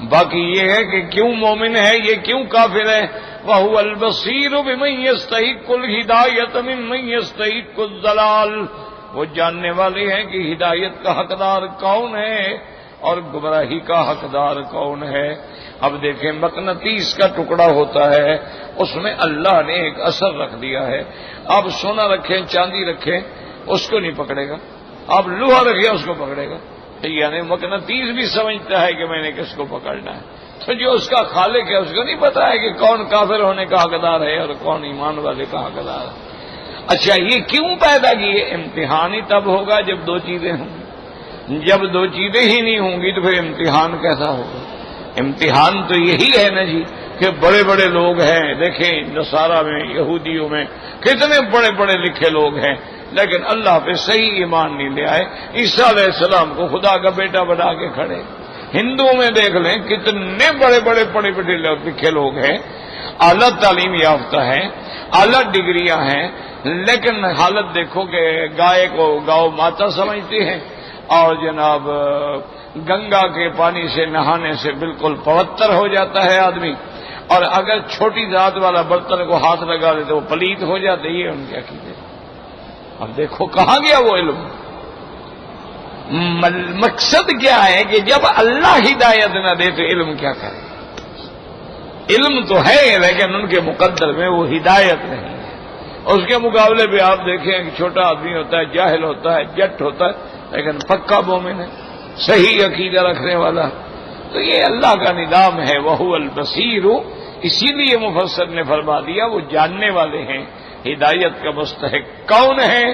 باقی یہ ہے کہ کیوں مومن ہے، یہ کیوں کافر ہے، وَهُوَ الْبَصِيرُ بِمَن يَسْتَحِقُّ الْهِدَایَةَ مِمَّن يَسْتَحِقُّ الضَّلَالَ، وہ جاننے والے ہیں کہ ہدایت کا حقدار کون ہے اور گمراہی کا حقدار کون ہے۔ اب دیکھیں مقناطیس کا ٹکڑا ہوتا ہے، اس میں اللہ نے ایک اثر رکھ دیا ہے، آپ سونا رکھیں، چاندی رکھیں، اس کو نہیں پکڑے گا، آپ لوہا رکھیں اس کو پکڑے گا، یعنی مقناطیس بھی سمجھتا ہے کہ میں نے کس کو پکڑنا ہے۔ تو جو اس کا خالق ہے اس کو نہیں پتا ہے کہ کون کافر ہونے کا حقدار ہے اور کون ایمان والے کا حقدار ہے۔ اچھا یہ کیوں پیدا کیے؟ امتحان ہی تب ہوگا جب دو چیزیں ہوں گی، جب دو چیزیں ہی نہیں ہوں گی تو پھر امتحان کیسا ہوگا؟ امتحان تو یہی ہے نا جی کہ بڑے بڑے لوگ ہیں، دیکھیں نصارہ میں، یہودیوں میں کتنے بڑے بڑے لکھے لوگ ہیں، لیکن اللہ پہ صحیح ایمان نہیں لے آئے، عیسیٰ علیہ السلام کو خدا کا بیٹا بنا کے کھڑے۔ ہندوؤں میں دیکھ لیں کتنے بڑے بڑے پڑھے پڑھے لکھے لوگ ہیں، اعلیٰ تعلیم یافتہ ہیں، اعلیٰ ڈگریاں ہیں، لیکن حالت دیکھو کہ گائے کو گاؤ ماتا سمجھتے ہیں، اور جناب گنگا کے پانی سے نہانے سے بالکل پوتر ہو جاتا ہے آدمی، اور اگر چھوٹی ذات والا برتن کو ہاتھ لگا دے تو وہ پلیت ہو جاتے، یہ ان کے عقیدے۔ اب دیکھو کہاں گیا وہ علم؟ مقصد کیا ہے کہ جب اللہ ہدایت نہ دے تو علم کیا کرے؟ علم تو ہے لیکن ان کے مقدر میں وہ ہدایت نہیں ہے۔ اس کے مقابلے پہ آپ دیکھیں کہ چھوٹا آدمی ہوتا ہے، جاہل ہوتا ہے، جٹ ہوتا ہے، لیکن پکا مومن ہے، صحیح عقیدہ رکھنے والا۔ تو یہ اللہ کا نظام ہے، وَهُوَ الْبَصِيرُ، اسی لیے مفسر نے فرما دیا وہ جاننے والے ہیں ہدایت کا مستحق کون ہے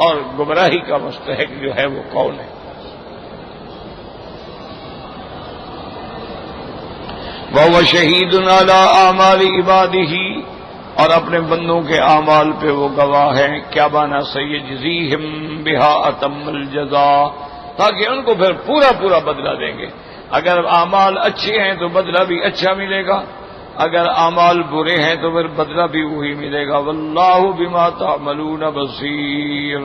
اور گمراہی کا مستحق جو ہے وہ کون ہے۔ وَهُوَ شَهِيدٌ عَلَىٰ أَعْمَالِ عِبَادِهِ، اور اپنے بندوں کے اعمال پہ وہ گواہ ہیں. کیا بانا سیجزیہم بہا اتم الجزاء، تاکہ ان کو پھر پورا پورا بدلہ دیں گے. اگر اعمال اچھے ہیں تو بدلہ بھی اچھا ملے گا، اگر اعمال برے ہیں تو پھر بدلہ بھی وہی ملے گا. واللہ بما تعملون بصیر.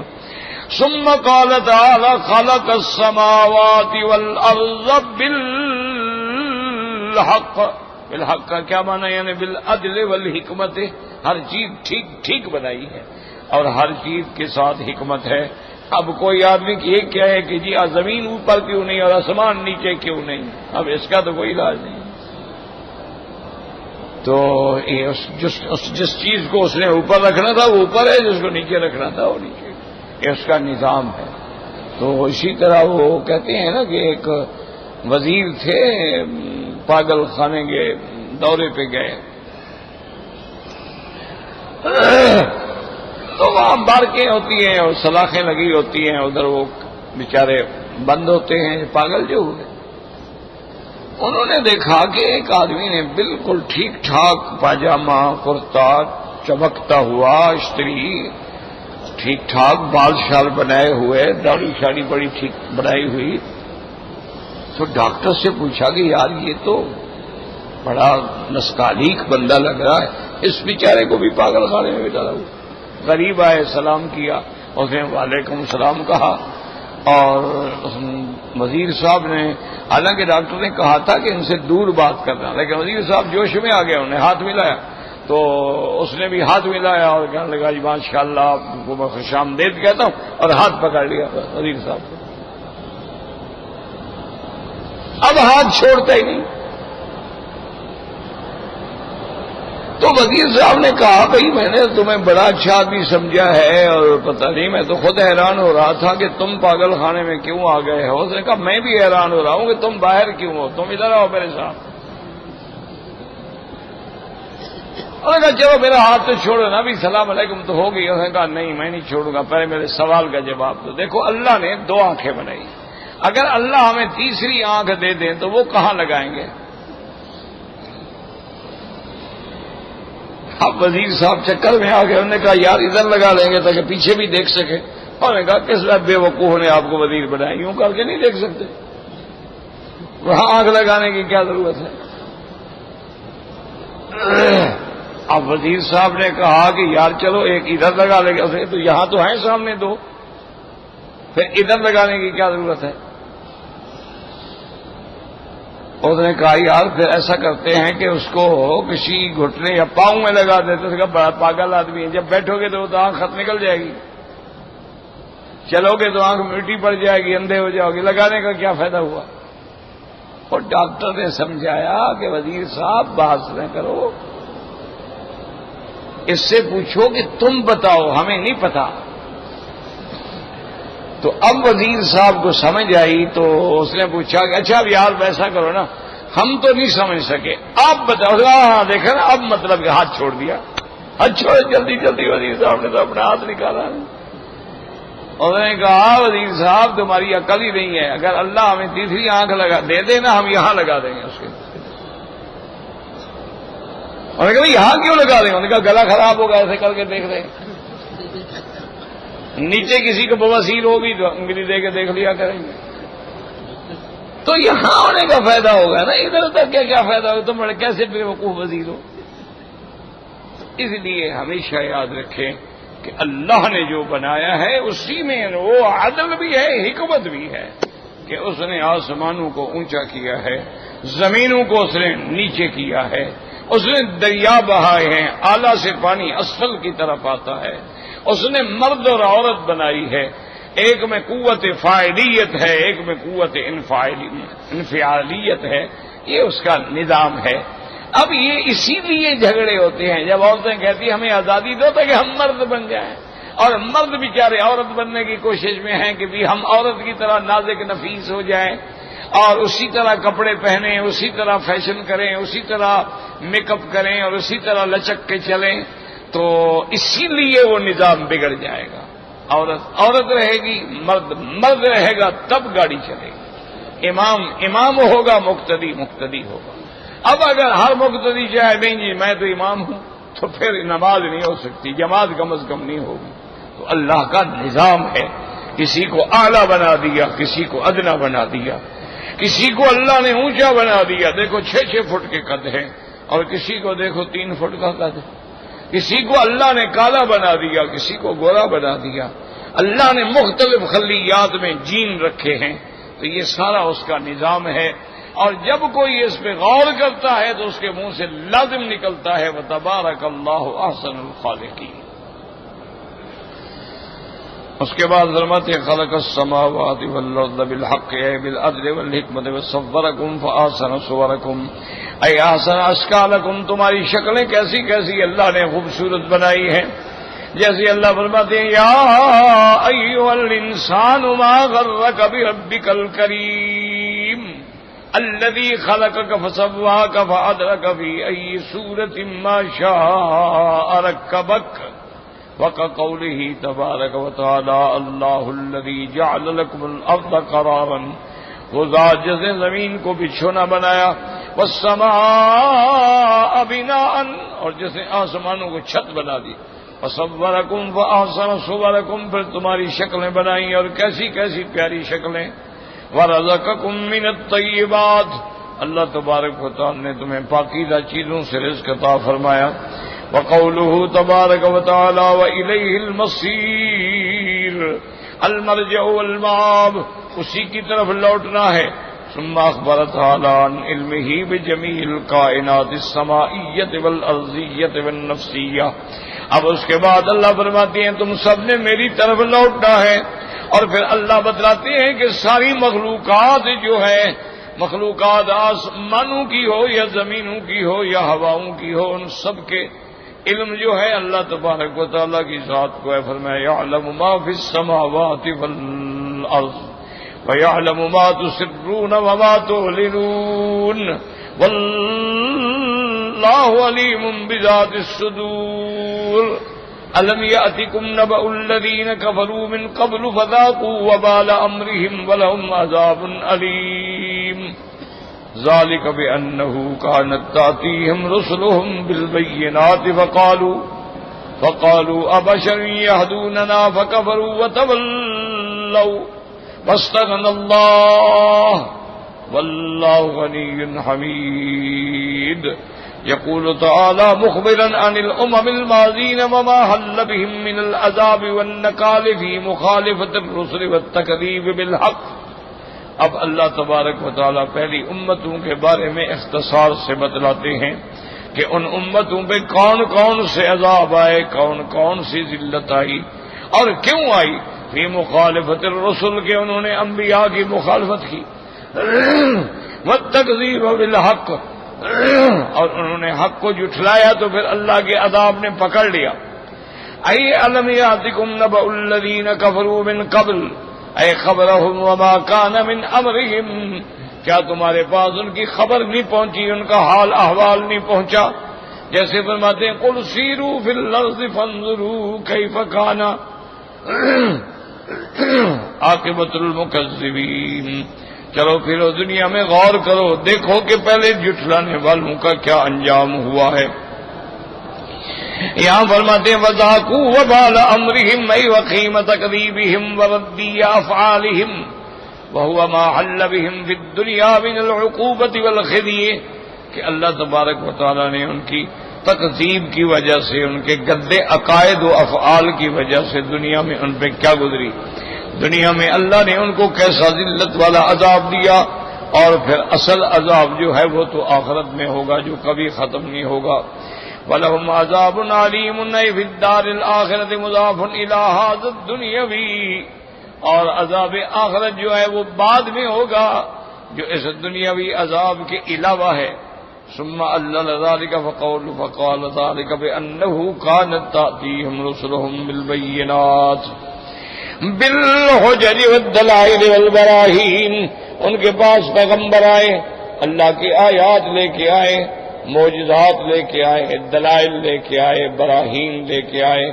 ثم قال تعالی خلق السماوات والارض بالحق. بالحق کا کیا معنی؟ یعنی بالعدل والحکمت. ہر چیز ٹھیک ٹھیک بنائی ہے اور ہر چیز کے ساتھ حکمت ہے. اب کوئی آدمی یہ کیا ہے کہ جی زمین اوپر کیوں نہیں اور آسمان نیچے کیوں نہیں؟ اب اس کا تو کوئی علاج نہیں. تو جس چیز کو اس نے اوپر رکھنا تھا وہ اوپر ہے، جس کو نیچے رکھنا تھا وہ نیچے. یہ اس کا نظام ہے. تو اسی طرح وہ کہتے ہیں نا کہ ایک وزیر تھے، پاگل خانے کے دورے پہ گئے تو وہاں بارکیں ہوتی ہیں اور سلاخیں لگی ہوتی ہیں، ادھر وہ بیچارے بند ہوتے ہیں پاگل جو ہوئے. انہوں نے دیکھا کہ ایک آدمی نے بالکل ٹھیک ٹھاک پاجامہ کرتا چمکتا ہوا، استری ٹھیک ٹھاک، بال شال بنائے ہوئے، داڑھی شاڑی بڑی ٹھیک بنائی ہوئی. تو ڈاکٹر سے پوچھا کہ یار یہ تو بڑا نسکالیک بندہ لگ رہا ہے، اس بیچارے کو بھی پاگل خانے میں ڈالا ہوا. غریب آئے، سلام کیا، اس نے وعلیکم السلام کہا. اور وزیر صاحب نے، حالانکہ ڈاکٹر نے کہا تھا کہ ان سے دور بات کرنا، لیکن وزیر صاحب جوش میں آ گئے، انہوں نے ہاتھ ملایا تو اس نے بھی ہاتھ ملایا اور کہنے لگا جی ماشاء اللہ آپ کو میں خوش آمدید کہتا ہوں، اور ہاتھ پکڑ لیا وزیر صاحب کو. اب ہاتھ چھوڑتا ہی نہیں. تو وزیر صاحب نے کہا بھائی میں نے تمہیں بڑا اچھا آدمی سمجھا ہے اور پتہ نہیں، میں تو خود حیران ہو رہا تھا کہ تم پاگل خانے میں کیوں آ گئے ہو. اس نے کہا میں بھی حیران ہو رہا ہوں کہ تم باہر کیوں ہو، تم ادھر آؤ میرے ساتھ. انہوں نے کہا چلو میرا ہاتھ تو چھوڑو نا، بھی سلام علیکم تو ہو گئی. انہوں نے کہا نہیں میں نہیں چھوڑوں گا، پہلے میرے سوال کا جواب دو. دیکھو اللہ نے دو آنکھیں بنائی، اگر اللہ ہمیں تیسری آنکھ دے دیں تو وہ کہاں لگائیں گے؟ اب وزیر صاحب چکر میں آ گئے. انہوں نے کہا یار ادھر لگا لیں گے تاکہ پیچھے بھی دیکھ سکے. انہوں نے کہا کس بے وقوف نے آپ کو وزیر بنایا، یوں کر کے نہیں دیکھ سکتے، وہاں آنکھ لگانے کی کیا ضرورت ہے؟ اب وزیر صاحب نے کہا کہ یار چلو ایک ادھر لگا لیں گے، تو یہاں تو ہیں سامنے دو، پھر ادھر لگانے کی کیا ضرورت ہے؟ اس نے کہا یار پھر ایسا کرتے ہیں کہ اس کو کسی گھٹنے یا پاؤں میں لگا دیتے. اس کا بڑا پاگل آدمی ہے، جب بیٹھو گے تو آنکھ خط نکل جائے گی، چلو گے تو آنکھ مٹی پڑ جائے گی، اندھے ہو جاؤ گے، لگانے کا کیا فائدہ ہوا؟ اور ڈاکٹر نے سمجھایا کہ وزیر صاحب بحث نہ کرو، اس سے پوچھو کہ تم بتاؤ، ہمیں نہیں پتا. تو اب وزیر صاحب کو سمجھ آئی تو اس نے پوچھا کہ اچھا اب یار ویسا کرو نا، ہم تو نہیں سمجھ سکے، آپ بتاؤ. ہاں دیکھا نا، اب مطلب کہ ہاتھ چھوڑ دیا. ہاتھ چھوڑ جلدی جلدی وزیر صاحب نے تو اپنا ہاتھ نکالا. انہوں نے کہا وزیر صاحب تمہاری عقل ہی نہیں ہے، اگر اللہ ہمیں تیسری آنکھ لگا دے دے نا، ہم یہاں لگا دیں گے اس کے. انہوں نے کہا یہاں کیوں لگا دیں گے؟ انہوں نے کہا گلا خراب ہوگا ایسے کر کے دیکھ رہے، نیچے کسی کو بواسیر ہوگی تو انگلی دے کے دیکھ لیا کریں گے. تو یہاں ہونے کا فائدہ ہوگا نا، ادھر تک کیا فائدہ ہوگا؟ تم بڑے کیسے بے وقوف وزیر ہو. اس لیے ہمیشہ یاد رکھیں کہ اللہ نے جو بنایا ہے اسی میں وہ عدل بھی ہے، حکمت بھی ہے کہ اس نے آسمانوں کو اونچا کیا ہے، زمینوں کو اس نے نیچے کیا ہے، اس نے دریا بہائے ہیں، اعلیٰ سے پانی اسفل کی طرف آتا ہے، اس نے مرد اور عورت بنائی ہے، ایک میں قوت فاعلیت ہے، ایک میں قوت انفعالیت ہے. یہ اس کا نظام ہے. اب یہ اسی لیے جھگڑے ہوتے ہیں جب عورتیں کہتی ہیں ہمیں آزادی دو تاکہ ہم مرد بن جائیں، اور مرد بیچارے عورت بننے کی کوشش میں ہیں کہ بھی ہم عورت کی طرح نازک نفیس ہو جائیں اور اسی طرح کپڑے پہنیں، اسی طرح فیشن کریں، اسی طرح میک اپ کریں اور اسی طرح لچک کے چلیں. تو اسی لیے وہ نظام بگڑ جائے گا. عورت رہے گی، مرد رہے گا، تب گاڑی چلے گی. امام ہوگا، مقتدی ہوگا. اب اگر ہر مقتدی چاہے نہیں جی میں تو امام ہوں، تو پھر نماز نہیں ہو سکتی، جماعت کم از کم نہیں ہوگی۔ تو اللہ کا نظام ہے، کسی کو اعلیٰ بنا دیا، کسی کو ادنا بنا دیا، کسی کو اللہ نے اونچا بنا دیا، دیکھو 6 فٹ کے قد ہے، اور کسی کو دیکھو 3 فٹ کا قد ہے، کسی کو اللہ نے کالا بنا دیا، کسی کو گورا بنا دیا، اللہ نے مختلف خلیات میں جین رکھے ہیں، تو یہ سارا اس کا نظام ہے۔ اور جب کوئی اس پہ غور کرتا ہے تو اس کے منہ سے لازم نکلتا ہے وَتَبَارَكَ اللَّهُ أَحْسَنُ الْخَالِقِينَ۔ اس کے بعد فرماتے ہیں خلق السماوات والارض بالحق اے بالعدل والحکمت وصورکم فاحسن صورکم اے احسن اشکالکم، تمہاری شکلیں کیسی کیسی اللہ نے خوبصورت بنائی ہیں۔ جیسے اللہ فرماتے ہیں یا ایھا الانسان ما غرک بربک الکریم الذی خلقک فسواک فعدلک فی ای صورۃ ما شاء رکبک، وَكَقَوْلِهِ تَبَارَكَ وَتَعَالَىٰ اللَّهُ الَّذِي جَعَلَ لَكُمُ الْأَرْضَ قَرَارًا، وہ ذات جس نے زمین کو بچھونا بنایا، وَالسَّمَاءَ بِنَاءً، اور جس نے آسمانوں کو چھت بنا دی، وَصَوَّرَكُمْ فَأَحْسَنَ صُوَرَكُمْ، پھر تمہاری شکلیں بنائیں اور کیسی کیسی پیاری شکلیں، وَرَزَقَكُم مِّنَ الطَّيِّبَاتِ، اللہ تبارک و تعالیٰ نے تمہیں پاکیزہ چیزوں سے رزق عطا فرمایا۔ وقوله تبارک و تعالی وإلیہ المصیر، المرجع والمآب، اسی کی طرف لوٹنا ہے۔ ثم اخبر تعالی عن علمہ بجمیع الکائنات السمائیۃ والارضیۃ والنفسیہ، اب اس کے بعد اللہ فرماتے ہیں تم سب نے میری طرف لوٹنا ہے، اور پھر اللہ بتلاتے ہیں کہ ساری مخلوقات جو ہے، مخلوقات آسمانوں کی ہو یا زمینوں کی ہو یا ہواؤں کی ہو، ان سب کے علم جو ہے اللہ تبارک و تعالیٰ کی ذات کو ہے۔ فرمایا یعلم ما فی السماوات والارض ویعلم ما تسرون وما تعلنون واللہ علیم بذات الصدور۔ الم یأتکم نبأ الذین کفروا من قبل فذاقوا وبال امرهم ولهم عذاب علیم، ذلك بأنه كانت تأتيهم رسلهم بالبينات فقالوا أبشر يهدوننا فكفروا وتولوا واستغنى الله والله غني حميد۔ يقول تعالى مخبرا عن الأمم الماضين وما حل بهم من العذاب والنكال في مخالفة الرسل والتكذيب بالحق۔ اب اللہ تبارک و تعالیٰ پہلی امتوں کے بارے میں اختصار سے بتلاتے ہیں کہ ان امتوں پہ کون کون سے عذاب آئے، کون کون سی ذلت آئی اور کیوں آئی۔ فی مخالفت الرسل، کے انہوں نے انبیاء کی مخالفت کی، والتکذیب بالحق، اور انہوں نے حق کو جھٹلایا تو پھر اللہ کے عذاب نے پکڑ لیا۔ ای الم یاتکم نبأ الذین کفروا من قبل، اے خبرہم وما کان من امرہم، کیا تمہارے پاس ان کی خبر نہیں پہنچی، ان کا حال احوال نہیں پہنچا۔ جیسے فرماتے ہیں قل سیروا فی الارض فانظروا کیف کان عاقبۃ المکذبین، چلو پھرو دنیا میں غور کرو، دیکھو کہ پہلے جھٹلانے والوں کا کیا انجام ہوا ہے۔ یہاں فرماتے ہیں وذاقوا وبال امرهم ای وخیم تکذیبهم وردی افعالهم وهو ما حل بهم في الدنيا من العقوبة والخزي، کہ اللہ تبارک و تعالی نے ان کی تکذیب کی وجہ سے، ان کے گندے عقائد و افعال کی وجہ سے دنیا میں ان پہ کیا گزری، دنیا میں اللہ نے ان کو کیسا ذلت والا عذاب دیا، اور پھر اصل عذاب جو ہے وہ تو آخرت میں ہوگا جو کبھی ختم نہیں ہوگا۔ وَلَهُمْ عَذَابٌ عَلِيمٌ أَيْ فِي الدَّارِ الْآخِرَةِ مُضَافٌ إِلَىٰ هَٰذَا الدُّنْيَوِي، اور عذاب آخرت جو ہے وہ بعد میں ہوگا جو اس دنیاوی عذاب کے علاوہ ہے۔ ثم علل ذلك فقال ذلك بأنه كانت تأتيهم رسلهم بالبينات بالحجج والدلائل والبراہین، ان کے پاس پیغمبر آئے، اللہ کی آیات لے کے آئے، معجزات لے کے آئے، دلائل لے کے آئے، براہین لے کے آئے۔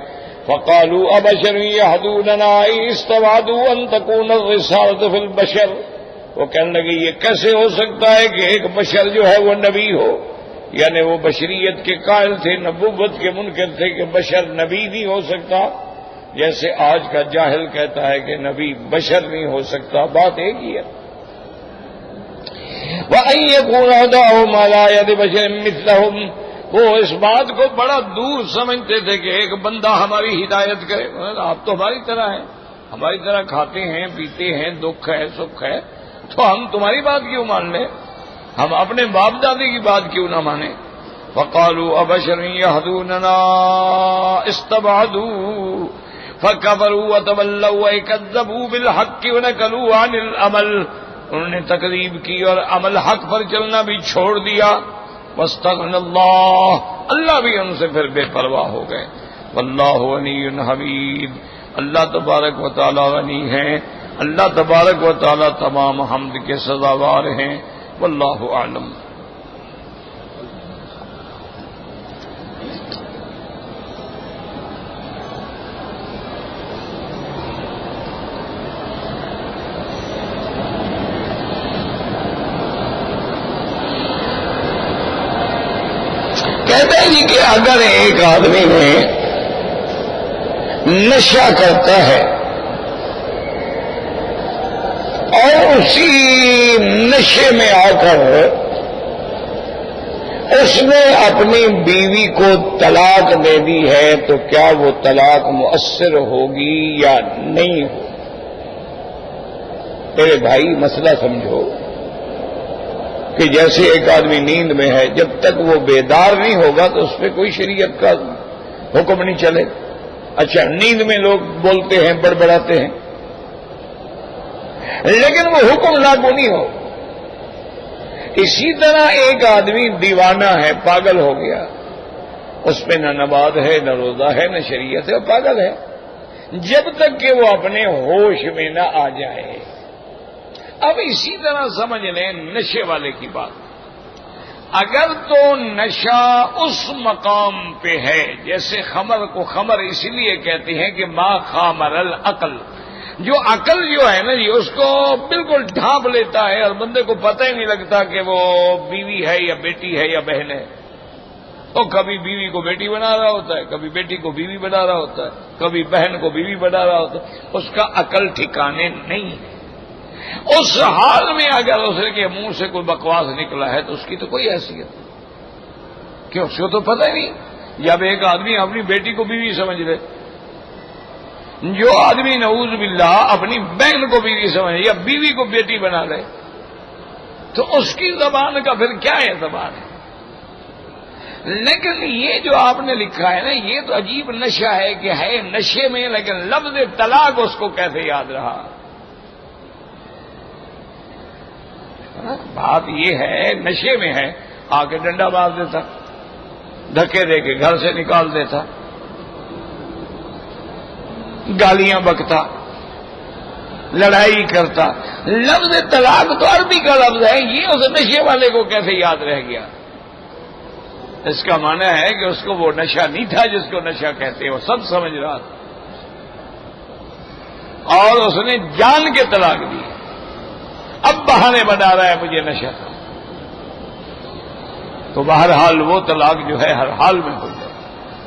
فقالوا ابشر یہدوننا استبعدوا ان تکون الرسالۃ فی البشر، وہ کہنے لگے یہ کیسے ہو سکتا ہے کہ ایک بشر جو ہے وہ نبی ہو، یعنی وہ بشریت کے قائل تھے، نبوت کے منکر تھے کہ بشر نبی نہیں ہو سکتا، جیسے آج کا جاہل کہتا ہے کہ نبی بشر نہیں ہو سکتا، بات ایک ہی ہے۔ وَأَن يَكُونَ هُدَاهُمْ عَلَىٰ يَدِ بَشَرٍ مِثْلَهُمْ، وہ اس بات کو بڑا دور سمجھتے تھے کہ ایک بندہ ہماری ہدایت کرے۔ آپ تو ہماری طرح ہیں، ہماری طرح کھاتے ہیں پیتے ہیں، دکھ ہے سکھ ہے، تو ہم تمہاری بات کیوں مان لیں؟ ہم اپنے باپ دادی کی بات کیوں نہ مانیں؟ فَقَالُوا أَبَشَرٌ يَهْدُونَنَا اسْتَبْعَدُوا فَكَفَرُوا وَتَوَلَّوْا وَكَذَّبُوا بِالْحَقِّ وَنَكَلُوا عَنِ الْعَمَلِ، انہوں نے تکذیب کی اور عمل حق پر چلنا بھی چھوڑ دیا۔ وَاسْتَغْنَى اللَّهُ، اللہ بھی ان سے پھر بے پرواہ ہو گئے۔ وَاللَّهُ غَنِيٌّ حَمِيدٌ، اللہ تبارک و تعالی غنی ہیں، اللہ تبارک و تعالی تمام حمد کے سزاوار ہیں۔ واللہ اعلم۔ کہتے ہیں جی کہ اگر ایک آدمی میں نشہ کرتا ہے اور اسی نشے میں آ کر اس نے اپنی بیوی کو طلاق دے دی ہے، تو کیا وہ طلاق مؤثر ہوگی یا نہیں ہو؟ میرے بھائی مسئلہ سمجھو کہ جیسے ایک آدمی نیند میں ہے، جب تک وہ بیدار نہیں ہوگا تو اس پہ کوئی شریعت کا حکم نہیں چلے۔ اچھا، نیند میں لوگ بولتے ہیں، بڑبڑاتے ہیں، لیکن وہ حکم لاگو نہیں ہو۔ اسی طرح ایک آدمی دیوانہ ہے، پاگل ہو گیا، اس پہ نہ نماز ہے، نہ روزہ ہے، نہ شریعت ہے، پاگل ہے، جب تک کہ وہ اپنے ہوش میں نہ آ جائے۔ اب اسی طرح سمجھ لیں نشے والے کی بات، اگر تو نشہ اس مقام پہ ہے، جیسے خمر کو خمر اس لیے کہتے ہیں کہ ما خامر العقل، جو عقل جو ہے نا جی اس کو بالکل ڈھانپ لیتا ہے اور بندے کو پتہ ہی نہیں لگتا کہ وہ بیوی ہے یا بیٹی ہے یا بہن ہے۔ وہ کبھی بیوی کو بیٹی بنا رہا ہوتا ہے، کبھی بیٹی کو بیوی بنا رہا ہوتا ہے، کبھی بہن کو بیوی بنا رہا ہوتا ہے، اس کا عقل ٹھکانے نہیں ہے۔ اس حال میں اگر اس کے منہ سے کوئی بکواس نکلا ہے تو اس کی تو کوئی حیثیت نہیں، کیوں؟ اس کو تو پتہ ہی نہیں۔ جب ایک آدمی اپنی بیٹی کو بیوی سمجھ لے، جو آدمی نعوذ باللہ اپنی بہن کو بیوی سمجھ یا بیوی کو بیٹی بنا لے، تو اس کی زبان کا پھر کیا اعتبار ہے؟ لیکن یہ جو آپ نے لکھا ہے نا، یہ تو عجیب نشہ ہے کہ ہے نشے میں، لیکن لفظ طلاق اس کو کیسے یاد رہا؟ بات یہ ہے نشے میں ہے، آ کے ڈنڈا مار دیتا، دھکے دے کے گھر سے نکال دیتا، گالیاں بکتا، لڑائی کرتا۔ لفظ طلاق تو عربی کا لفظ ہے، یہ اس نشے والے کو کیسے یاد رہ گیا؟ اس کا معنی ہے کہ اس کو وہ نشہ نہیں تھا جس کو نشہ کہتے ہیں، وہ سب سمجھ رہا تھا اور اس نے جان کے طلاق دی، اب بہانے بنا رہا ہے مجھے نشہ تھا۔ تو بہرحال وہ طلاق جو ہے ہر حال میں ہو جائے۔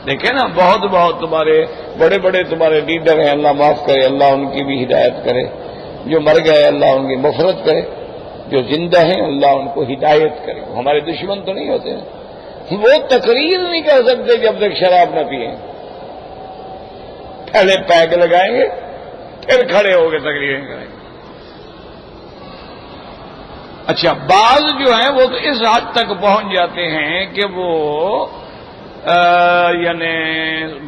دیکھیں نا، بہت بہت تمہارے بڑے بڑے تمہارے لیڈر ہیں، اللہ معاف کرے، اللہ ان کی بھی ہدایت کرے، جو مر گئے اللہ ان کی مغفرت کرے، جو زندہ ہیں اللہ ان کو ہدایت کرے۔ ہمارے دشمن تو نہیں ہوتے ہیں، وہ تقریر نہیں کر سکتے جب تک شراب نہ پئیں، پہلے پیگ لگائیں گے پھر کھڑے ہو کے تقریریں کریں گے۔ اچھا، بعض جو ہیں وہ تو اس حد تک پہنچ جاتے ہیں کہ وہ یعنی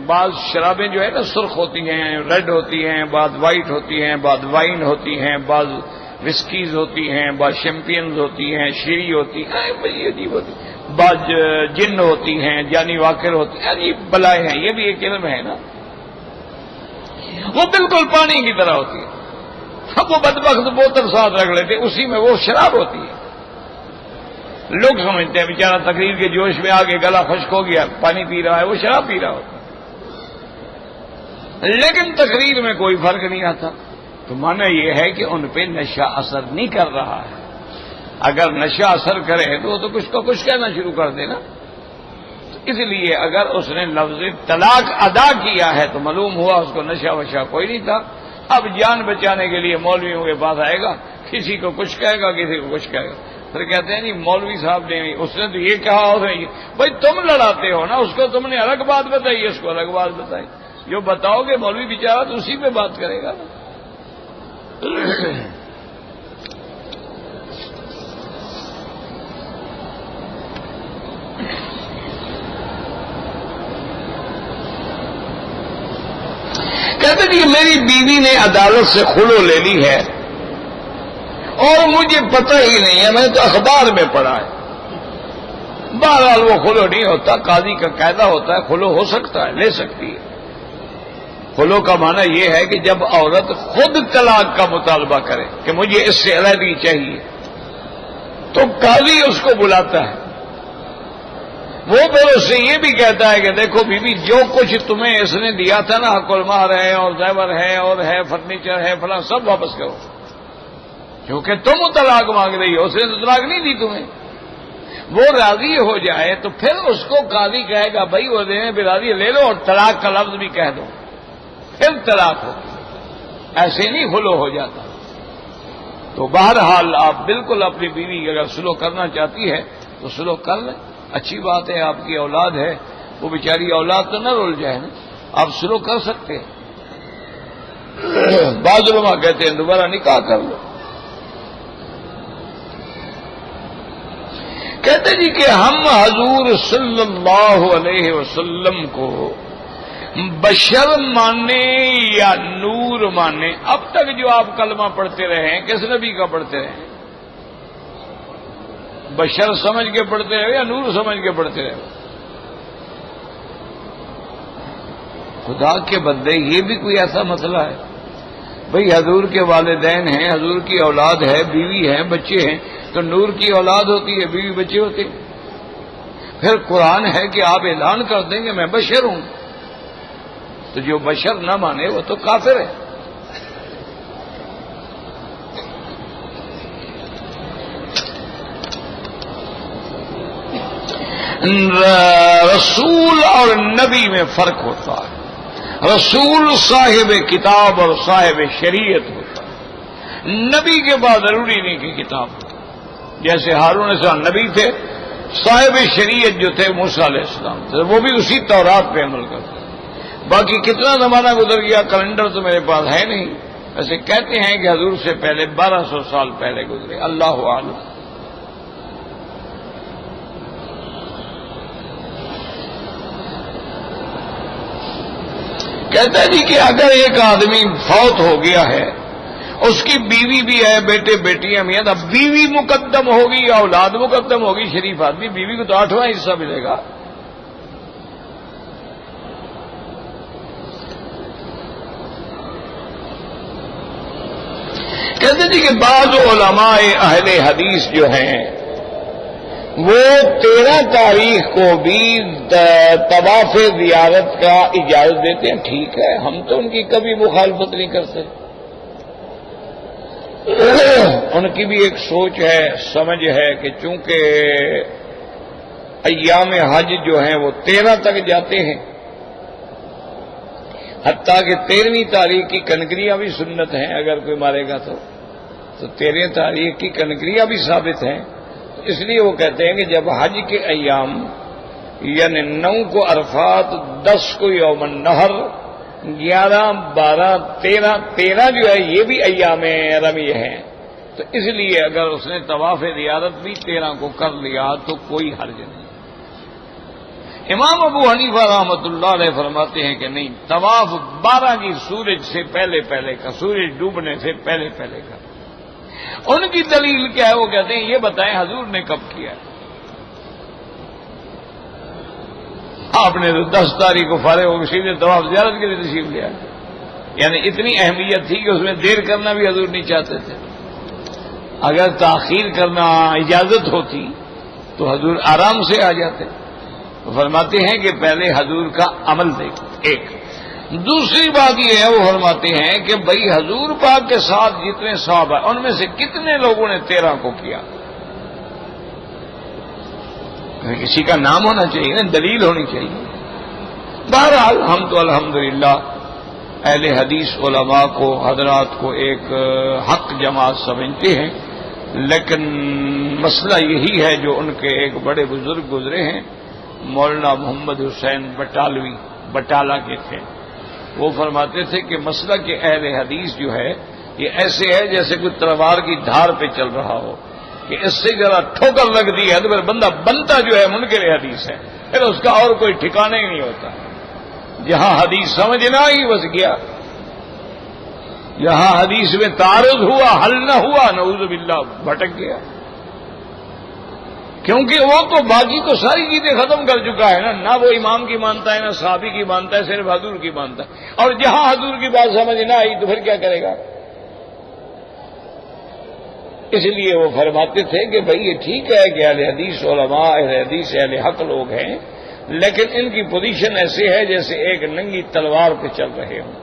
بعض شرابیں جو ہے نا سرخ ہوتی ہیں، ریڈ ہوتی ہیں، بعض وائٹ ہوتی ہیں، بعض وائن ہوتی ہیں، بعض وسکیز ہوتی ہیں، بعض شیمپئنز ہوتی ہیں، شیری ہوتی ہیں، بڑی عجیب ہوتی ہیں، بعض جن ہوتی ہیں، جانی واکر ہوتی ہیں، عجیب بلائیں ہیں۔ یہ بھی ایک علم ہے نا، وہ بالکل پانی کی طرح ہوتی ہے، اب وہ بدبخت بوتل ساتھ رکھ لیتے، اسی میں وہ شراب ہوتی ہے۔ لوگ سمجھتے ہیں بیچارہ تقریر کے جوش میں آگے گلا خشک ہو گیا، پانی پی رہا ہے، وہ شراب پی رہا ہوتا، لیکن تقریر میں کوئی فرق نہیں آتا۔ تو معنی یہ ہے کہ ان پہ نشہ اثر نہیں کر رہا ہے، اگر نشہ اثر کرے تو وہ تو کچھ کو کچھ کہنا شروع کر دے نا. اس لیے اگر اس نے لفظ طلاق ادا کیا ہے تو معلوم ہوا اس کو نشہ وشہ کوئی نہیں تھا. اب جان بچانے کے لیے مولویوں کے پاس آئے گا, کسی کو کچھ کہے گا, کسی کو کچھ کہے گا. پھر کہتے ہیں جی مولوی صاحب نے اس نے تو یہ کہا, اس نے یہ. بھائی تم لڑاتے ہو نا, اس کو تم نے الگ بات بتائی, اس کو الگ بات بتائی. جو بتاؤ گے مولوی بیچارہ تو اسی پہ بات کرے گا نا. کہتے کہ میری بیوی نے عدالت سے خلو لے لی ہے اور مجھے پتہ ہی نہیں ہے, میں نے تو اخبار میں پڑھا ہے. بہرحال وہ خلو نہیں ہوتا, قاضی کا قاعدہ ہوتا ہے خلو ہو سکتا ہے, لے سکتی ہے. خلو کا معنی یہ ہے کہ جب عورت خود طلاق کا مطالبہ کرے کہ مجھے اس سے علیحدگی چاہیے تو قاضی اس کو بلاتا ہے. وہ پھر اس سے یہ بھی کہتا ہے کہ دیکھو بیوی جو کچھ تمہیں اس نے دیا تھا نا, حق المہر ہے اور زیور ہے اور ہے فرنیچر ہے فلاں, سب واپس کرو, کیونکہ تم طلاق مانگ رہی ہو, اس نے تو طلاق نہیں دی تمہیں. وہ راضی ہو جائے تو پھر اس کو قاضی کہے گا بھائی وہ دینے پہ راضی لے لو اور طلاق کا لفظ بھی کہہ دو, پھر طلاق ہو. ایسے نہیں خلو ہو جاتا. تو بہرحال آپ بالکل اپنی بیوی اگر سلو کرنا چاہتی ہے تو سلو کر لیں, اچھی بات ہے. آپ کی اولاد ہے, وہ بیچاری اولاد تو نہ رول جائے نا, آپ سلو کر سکتے ہیں. بعض علماء کہتے ہیں دوبارہ نکاح کر لو. کہتے جی کہ ہم حضور صلی اللہ علیہ وسلم کو بشر مانے یا نور مانے. اب تک جو آپ کلمہ پڑھتے رہے ہیں کس نبی کا پڑھتے رہے ہیں؟ بشر سمجھ کے پڑھتے رہے یا نور سمجھ کے پڑھتے رہے؟ خدا کے بندے, یہ بھی کوئی ایسا مسئلہ ہے؟ بھئی حضور کے والدین ہیں, حضور کی اولاد ہے, بیوی ہے, بچے ہیں, تو نور کی اولاد ہوتی ہے, بیوی بچے ہوتے ہیں. پھر قرآن ہے کہ آپ اعلان کر دیں گے میں بشر ہوں, تو جو بشر نہ مانے وہ تو کافر ہے. رسول اور نبی میں فرق ہوتا ہے. رسول صاحب کتاب اور صاحب شریعت ہوتا ہے. نبی کے بعد ضروری نہیں کہ کتاب ہو. جیسے ہارون علیہ السلام نبی تھے, صاحب شریعت جو تھے موسیٰ علیہ السلام تھے, وہ بھی اسی تورات پہ عمل کرتے. باقی کتنا زمانہ گزر گیا کیلنڈر تو میرے پاس ہے نہیں. ویسے کہتے ہیں کہ حضور سے پہلے 1200 سال پہلے گزرے, اللہ عالم. کہتا ہے جی کہ اگر ایک آدمی فوت ہو گیا ہے, اس کی بیوی بھی ہے, بیٹے بیٹیاں بھی ہیں, اب بیوی مقدم ہوگی یا اولاد مقدم ہوگی؟ شریف آدمی بیوی کو تو 8واں حصہ ملے گا. کہتے جی کہ بعض علماء اہل حدیث جو ہیں وہ 13 تاریخ کو بھی طواف زیارت کا اجازت دیتے ہیں. ٹھیک ہے, ہم تو ان کی کبھی مخالفت نہیں کرتے. ان کی بھی ایک سوچ ہے, سمجھ ہے کہ چونکہ ایام حج جو ہیں وہ 13 تک جاتے ہیں, حتیٰ کہ 13ویں تاریخ کی کنکریاں بھی سنت ہیں. اگر کوئی مارے گا تو 13 تاریخ کی کنکریاں بھی ثابت ہیں. اس لیے وہ کہتے ہیں کہ جب حج کے ایام یعنی 9 کو عرفات, 10 کو یوم النحر, 11, 12, 13 جو ہے یہ بھی ایام رمی ہیں, تو اس لیے اگر اس نے طواف زیارت بھی 13 کو کر لیا تو کوئی حرج نہیں. امام ابو حنیفہ رحمۃ اللہ علیہ فرماتے ہیں کہ نہیں, طواف 12 کی سورج سے پہلے پہلے کا, سورج ڈوبنے سے پہلے پہلے کا. ان کی دلیل کیا ہے؟ وہ کہتے ہیں یہ بتائیں حضور نے کب کیا؟ آپ نے تو 10 تاریخ کو فارغ ہو کے سیدھے طواف زیارت کے لیے تشریف لیا. یعنی اتنی اہمیت تھی کہ اس میں دیر کرنا بھی حضور نہیں چاہتے تھے. اگر تاخیر کرنا اجازت ہوتی تو حضور آرام سے آ جاتے. فرماتے ہیں کہ پہلے حضور کا عمل دیکھو. ایک دوسری بات یہ ہے, وہ فرماتے ہیں کہ بھئی حضور پاک کے ساتھ جتنے صحابہ ان میں سے کتنے لوگوں نے 13 کو کیا؟ کسی کا نام ہونا چاہیے نا، دلیل ہونی چاہیے. بہرحال ہم تو الحمدللہ اہل حدیث علماء کو، حضرات کو ایک حق جماعت سمجھتے ہیں، لیکن مسئلہ یہی ہے جو ان کے ایک بڑے بزرگ گزرے ہیں، مولانا محمد حسین بٹالوی، بٹالہ کے تھے. وہ فرماتے تھے کہ مسئلہ کہ اہل حدیث جو ہے یہ ایسے ہے جیسے کوئی تلوار کی دھار پہ چل رہا ہو، کہ اس سے ذرا ٹھوکر لگتی ہے تو پھر بندہ بنتا جو ہے منکر حدیث ہے، پھر اس کا اور کوئی ٹھکانا ہی نہیں ہوتا. جہاں حدیث سمجھ نہ آئی بس گیا، جہاں حدیث میں تعارض ہوا، حل نہ ہوا، نعوذ باللہ بھٹک گیا. کیونکہ وہ تو باقی تو ساری چیزیں ختم کر چکا ہے نا، نہ وہ امام کی مانتا ہے، نہ صحابی کی مانتا ہے، صرف حضور کی مانتا ہے. اور جہاں حضور کی بات سمجھ نہ آئی تو پھر کیا کرے گا؟ اس لیے وہ فرماتے تھے کہ بھئی یہ ٹھیک ہے کہ اہل حدیث علماء، اہل حدیث اہل حق لوگ ہیں، لیکن ان کی پوزیشن ایسے ہے جیسے ایک ننگی تلوار پہ چل رہے ہوں.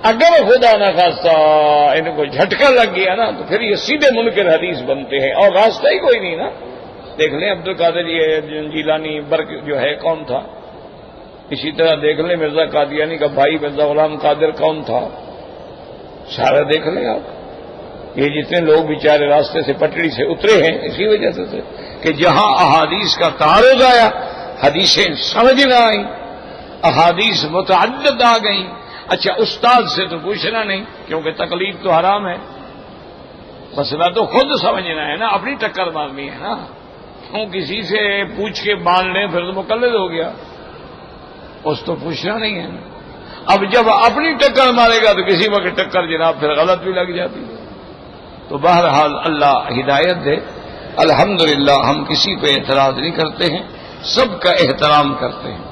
اگر خدا نہ خواستہ ان کو جھٹکا لگ گیا نا تو پھر یہ سیدھے منکر حدیث بنتے ہیں، اور راستہ ہی کوئی نہیں نا. دیکھ لیں عبد القادر جیلانی برق جو ہے کون تھا، اسی طرح دیکھ لیں مرزا قادیانی کا بھائی مرزا غلام قادر کون تھا، سارا دیکھ لیں آپ. یہ جتنے لوگ بیچارے راستے سے پٹڑی سے اترے ہیں اسی وجہ سے تھے کہ جہاں احادیث کا تعارض آیا، حدیثیں سمجھ نہ آئیں، احادیث متعدد آ گئیں. اچھا استاد سے تو پوچھنا نہیں کیونکہ تقلید تو حرام ہے، مسئلہ تو خود سمجھنا ہے نا، اپنی ٹکر مارنی ہے نا. کیوں کسی سے پوچھ کے باندھ لیں پھر تو مقلد ہو گیا، اس تو پوچھنا نہیں ہے نا. اب جب اپنی ٹکر مارے گا تو کسی وقت ٹکر جناب پھر غلط بھی لگ جاتی ہے. تو بہرحال اللہ ہدایت دے. الحمدللہ ہم کسی پہ اعتراض نہیں کرتے ہیں، سب کا احترام کرتے ہیں.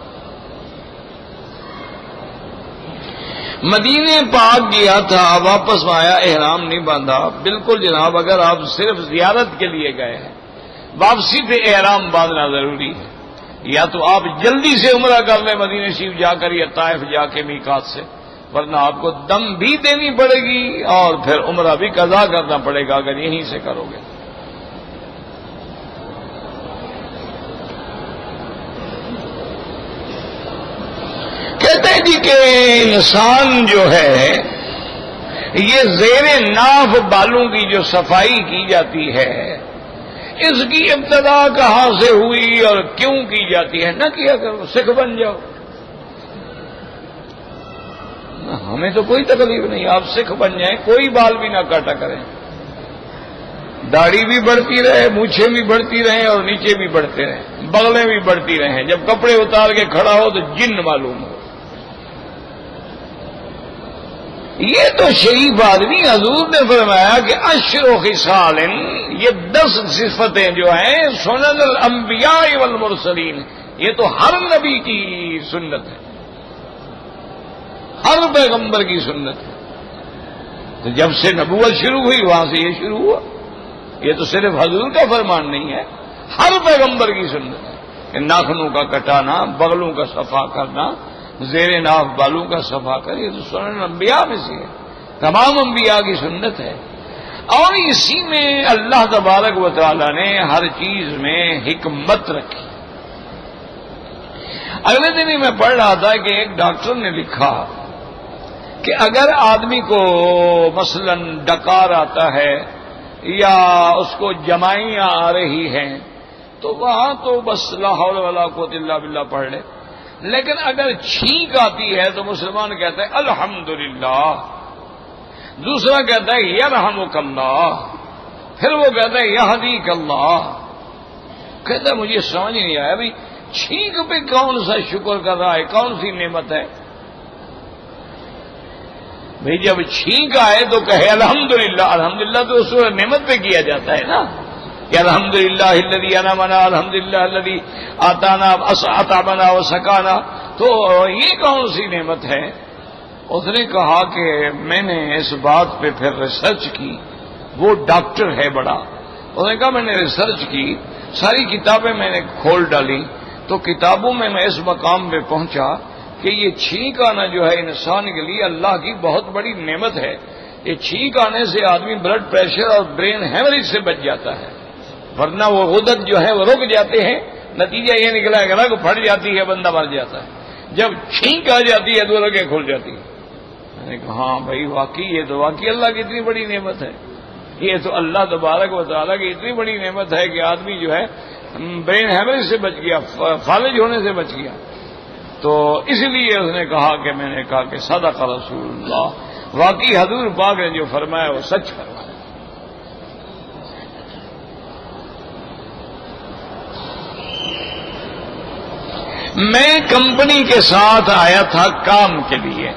مدینے پاک گیا تھا، واپس آیا، احرام نہیں باندھا. بالکل جناب، اگر آپ صرف زیارت کے لیے گئے ہیں، واپسی پہ احرام باندھنا ضروری ہے. یا تو آپ جلدی سے عمرہ کر لیں مدینہ شریف جا کر یا طائف جا کے میقات سے، ورنہ آپ کو دم بھی دینی پڑے گی اور پھر عمرہ بھی قضا کرنا پڑے گا اگر یہیں سے کرو گے. کہتے ہیں جی کہ انسان جو ہے یہ زیر ناف بالوں کی جو صفائی کی جاتی ہے، اس کی ابتدا کہاں سے ہوئی اور کیوں کی جاتی ہے؟ نہ کیا کرو، سکھ بن جاؤ. ہمیں تو کوئی تکلیف نہیں، آپ سکھ بن جائیں، کوئی بال بھی نہ کاٹا کریں، داڑھی بھی بڑھتی رہے، مونچھیں بھی بڑھتی رہیں اور نیچے بھی بڑھتے رہیں، بغلیں بھی بڑھتی رہیں. جب کپڑے اتار کے کھڑا ہو تو جن معلوم ہو. یہ تو شریف آدمی، حضور نے فرمایا کہ اشر و خصال، یہ 10 صفتیں جو ہیں سنن الانبیاء والمرسلین، یہ تو ہر نبی کی سنت ہے، ہر پیغمبر کی سنت ہے. تو جب سے نبوت شروع ہوئی وہاں سے یہ شروع ہوا. یہ تو صرف حضور کا فرمان نہیں ہے، ہر پیغمبر کی سنت ہے کہ ناخنوں کا کٹانا، بغلوں کا صفا کرنا، زیر ناف بالوں کا صفا کر، یہ تو سنن انبیاء میں سے ہے، تمام انبیاء کی سنت ہے. اور اسی میں اللہ تبارک و تعالی نے ہر چیز میں حکمت رکھی. اگلے دن ہی میں پڑھ رہا تھا کہ ایک ڈاکٹر نے لکھا کہ اگر آدمی کو مثلا ڈکار آتا ہے یا اس کو جمائیاں آ رہی ہیں تو وہاں تو بس لا حول ولا قوت الا باللہ پڑھ لے. لیکن اگر چھینک آتی ہے تو مسلمان کہتا ہے الحمدللہ، دوسرا کہتا ہے یرحمک اللہ، پھر وہ کہتا ہے یہدیک اللہ. کہتا ہے مجھے سمجھ نہیں آیا بھائی چھینک پہ کون سا شکر کر رہا ہے، کون سی نعمت ہے؟ بھئی جب چھینک آئے تو کہے الحمدللہ. الحمدللہ تو اس وقت نعمت پہ کیا جاتا ہے نا کہ الحمدللہ الذی انعمنا، الحمدللہ الذی آتانا اطعمنا وسقانا. تو یہ کون سی نعمت ہے؟ اس نے کہا کہ میں نے اس بات پہ پھر ریسرچ کی. وہ ڈاکٹر ہے بڑا. اس نے کہا میں نے ریسرچ کی، ساری کتابیں میں نے کھول ڈالی، تو کتابوں میں اس مقام پہ پہنچا کہ یہ چھینک آنا جو ہے انسان کے لیے اللہ کی بہت بڑی نعمت ہے. یہ چھینک آنے سے آدمی بلڈ پریشر اور برین ہیمریج سے بچ جاتا ہے، ورنہ وہ غدد جو ہے وہ رک جاتے ہیں، نتیجہ یہ نکلا ہے کہ رگ پھٹ جاتی ہے، بندہ مر جاتا ہے، جب چھینک آ جاتی ہے تو رگیں کھل جاتی ہیں۔ میں نے کہا ہاں بھائی واقعی یہ تو واقعی اللہ کی اتنی بڑی نعمت ہے، یہ تو اللہ تبارک و تعالیٰ کی اتنی بڑی نعمت ہے کہ آدمی جو ہے برین ہیمریج سے بچ گیا، فالج ہونے سے بچ گیا۔ تو اس لیے اس نے کہا کہ میں نے کہا کہ صدق رسول اللہ، واقعی حضور پاک نے جو فرمایا وہ سچ فرمایا۔ میں کمپنی کے ساتھ آیا تھا کام کے لیے،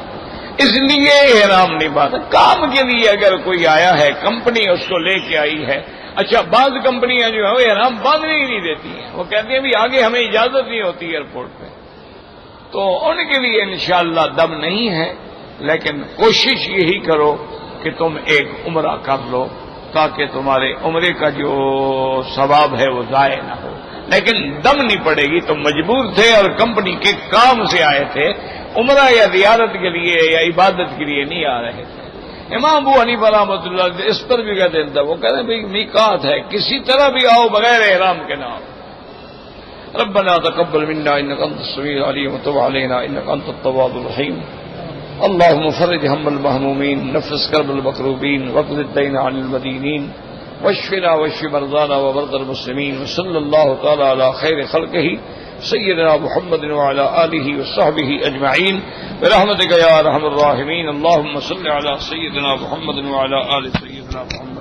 اس لیے احرام نہیں باندھا۔ کام کے لیے اگر کوئی آیا ہے، کمپنی اس کو لے کے آئی ہے، اچھا بعض کمپنیاں جو ہے وہ احرام باندھنے ہی نہیں دیتی ہیں، وہ کہتی ہیں بھی آگے ہمیں اجازت نہیں ہوتی ایئرپورٹ پہ، تو ان کے لیے انشاءاللہ دم نہیں ہے، لیکن کوشش یہی کرو کہ تم ایک عمرہ کر لو تاکہ تمہارے عمرے کا جو ثواب ہے وہ ضائع نہ ہو، لیکن دم نہیں پڑے گی۔ تم مجبور تھے اور کمپنی کے کام سے آئے تھے، عمرہ یا زیارت کے لیے یا عبادت کے لیے نہیں آ رہے تھے۔ امام ابو حنیفہ رحمۃ اللہ اس پر بھی کہتے ہیں، وہ کہتے ہیں بھائی میقات ہے، کسی طرح بھی آؤ بغیر احرام کے نام۔ ربنا تقبل منا انك انت السميع العليم وتب علينا انك انت التواب الرحيم اللهم فرج هم المهمومين نفس كرب المكروبين واقض الدين عن المدينين واشفنا واشف مرضانا ومرضى المسلمين وصلى الله تعالى على خير خلقه سيدنا محمد وعلى آله وصحبه أجمعين برحمتك يا أرحم الراحمين اللهم صل على سيدنا محمد وعلى آل سيدنا محمد۔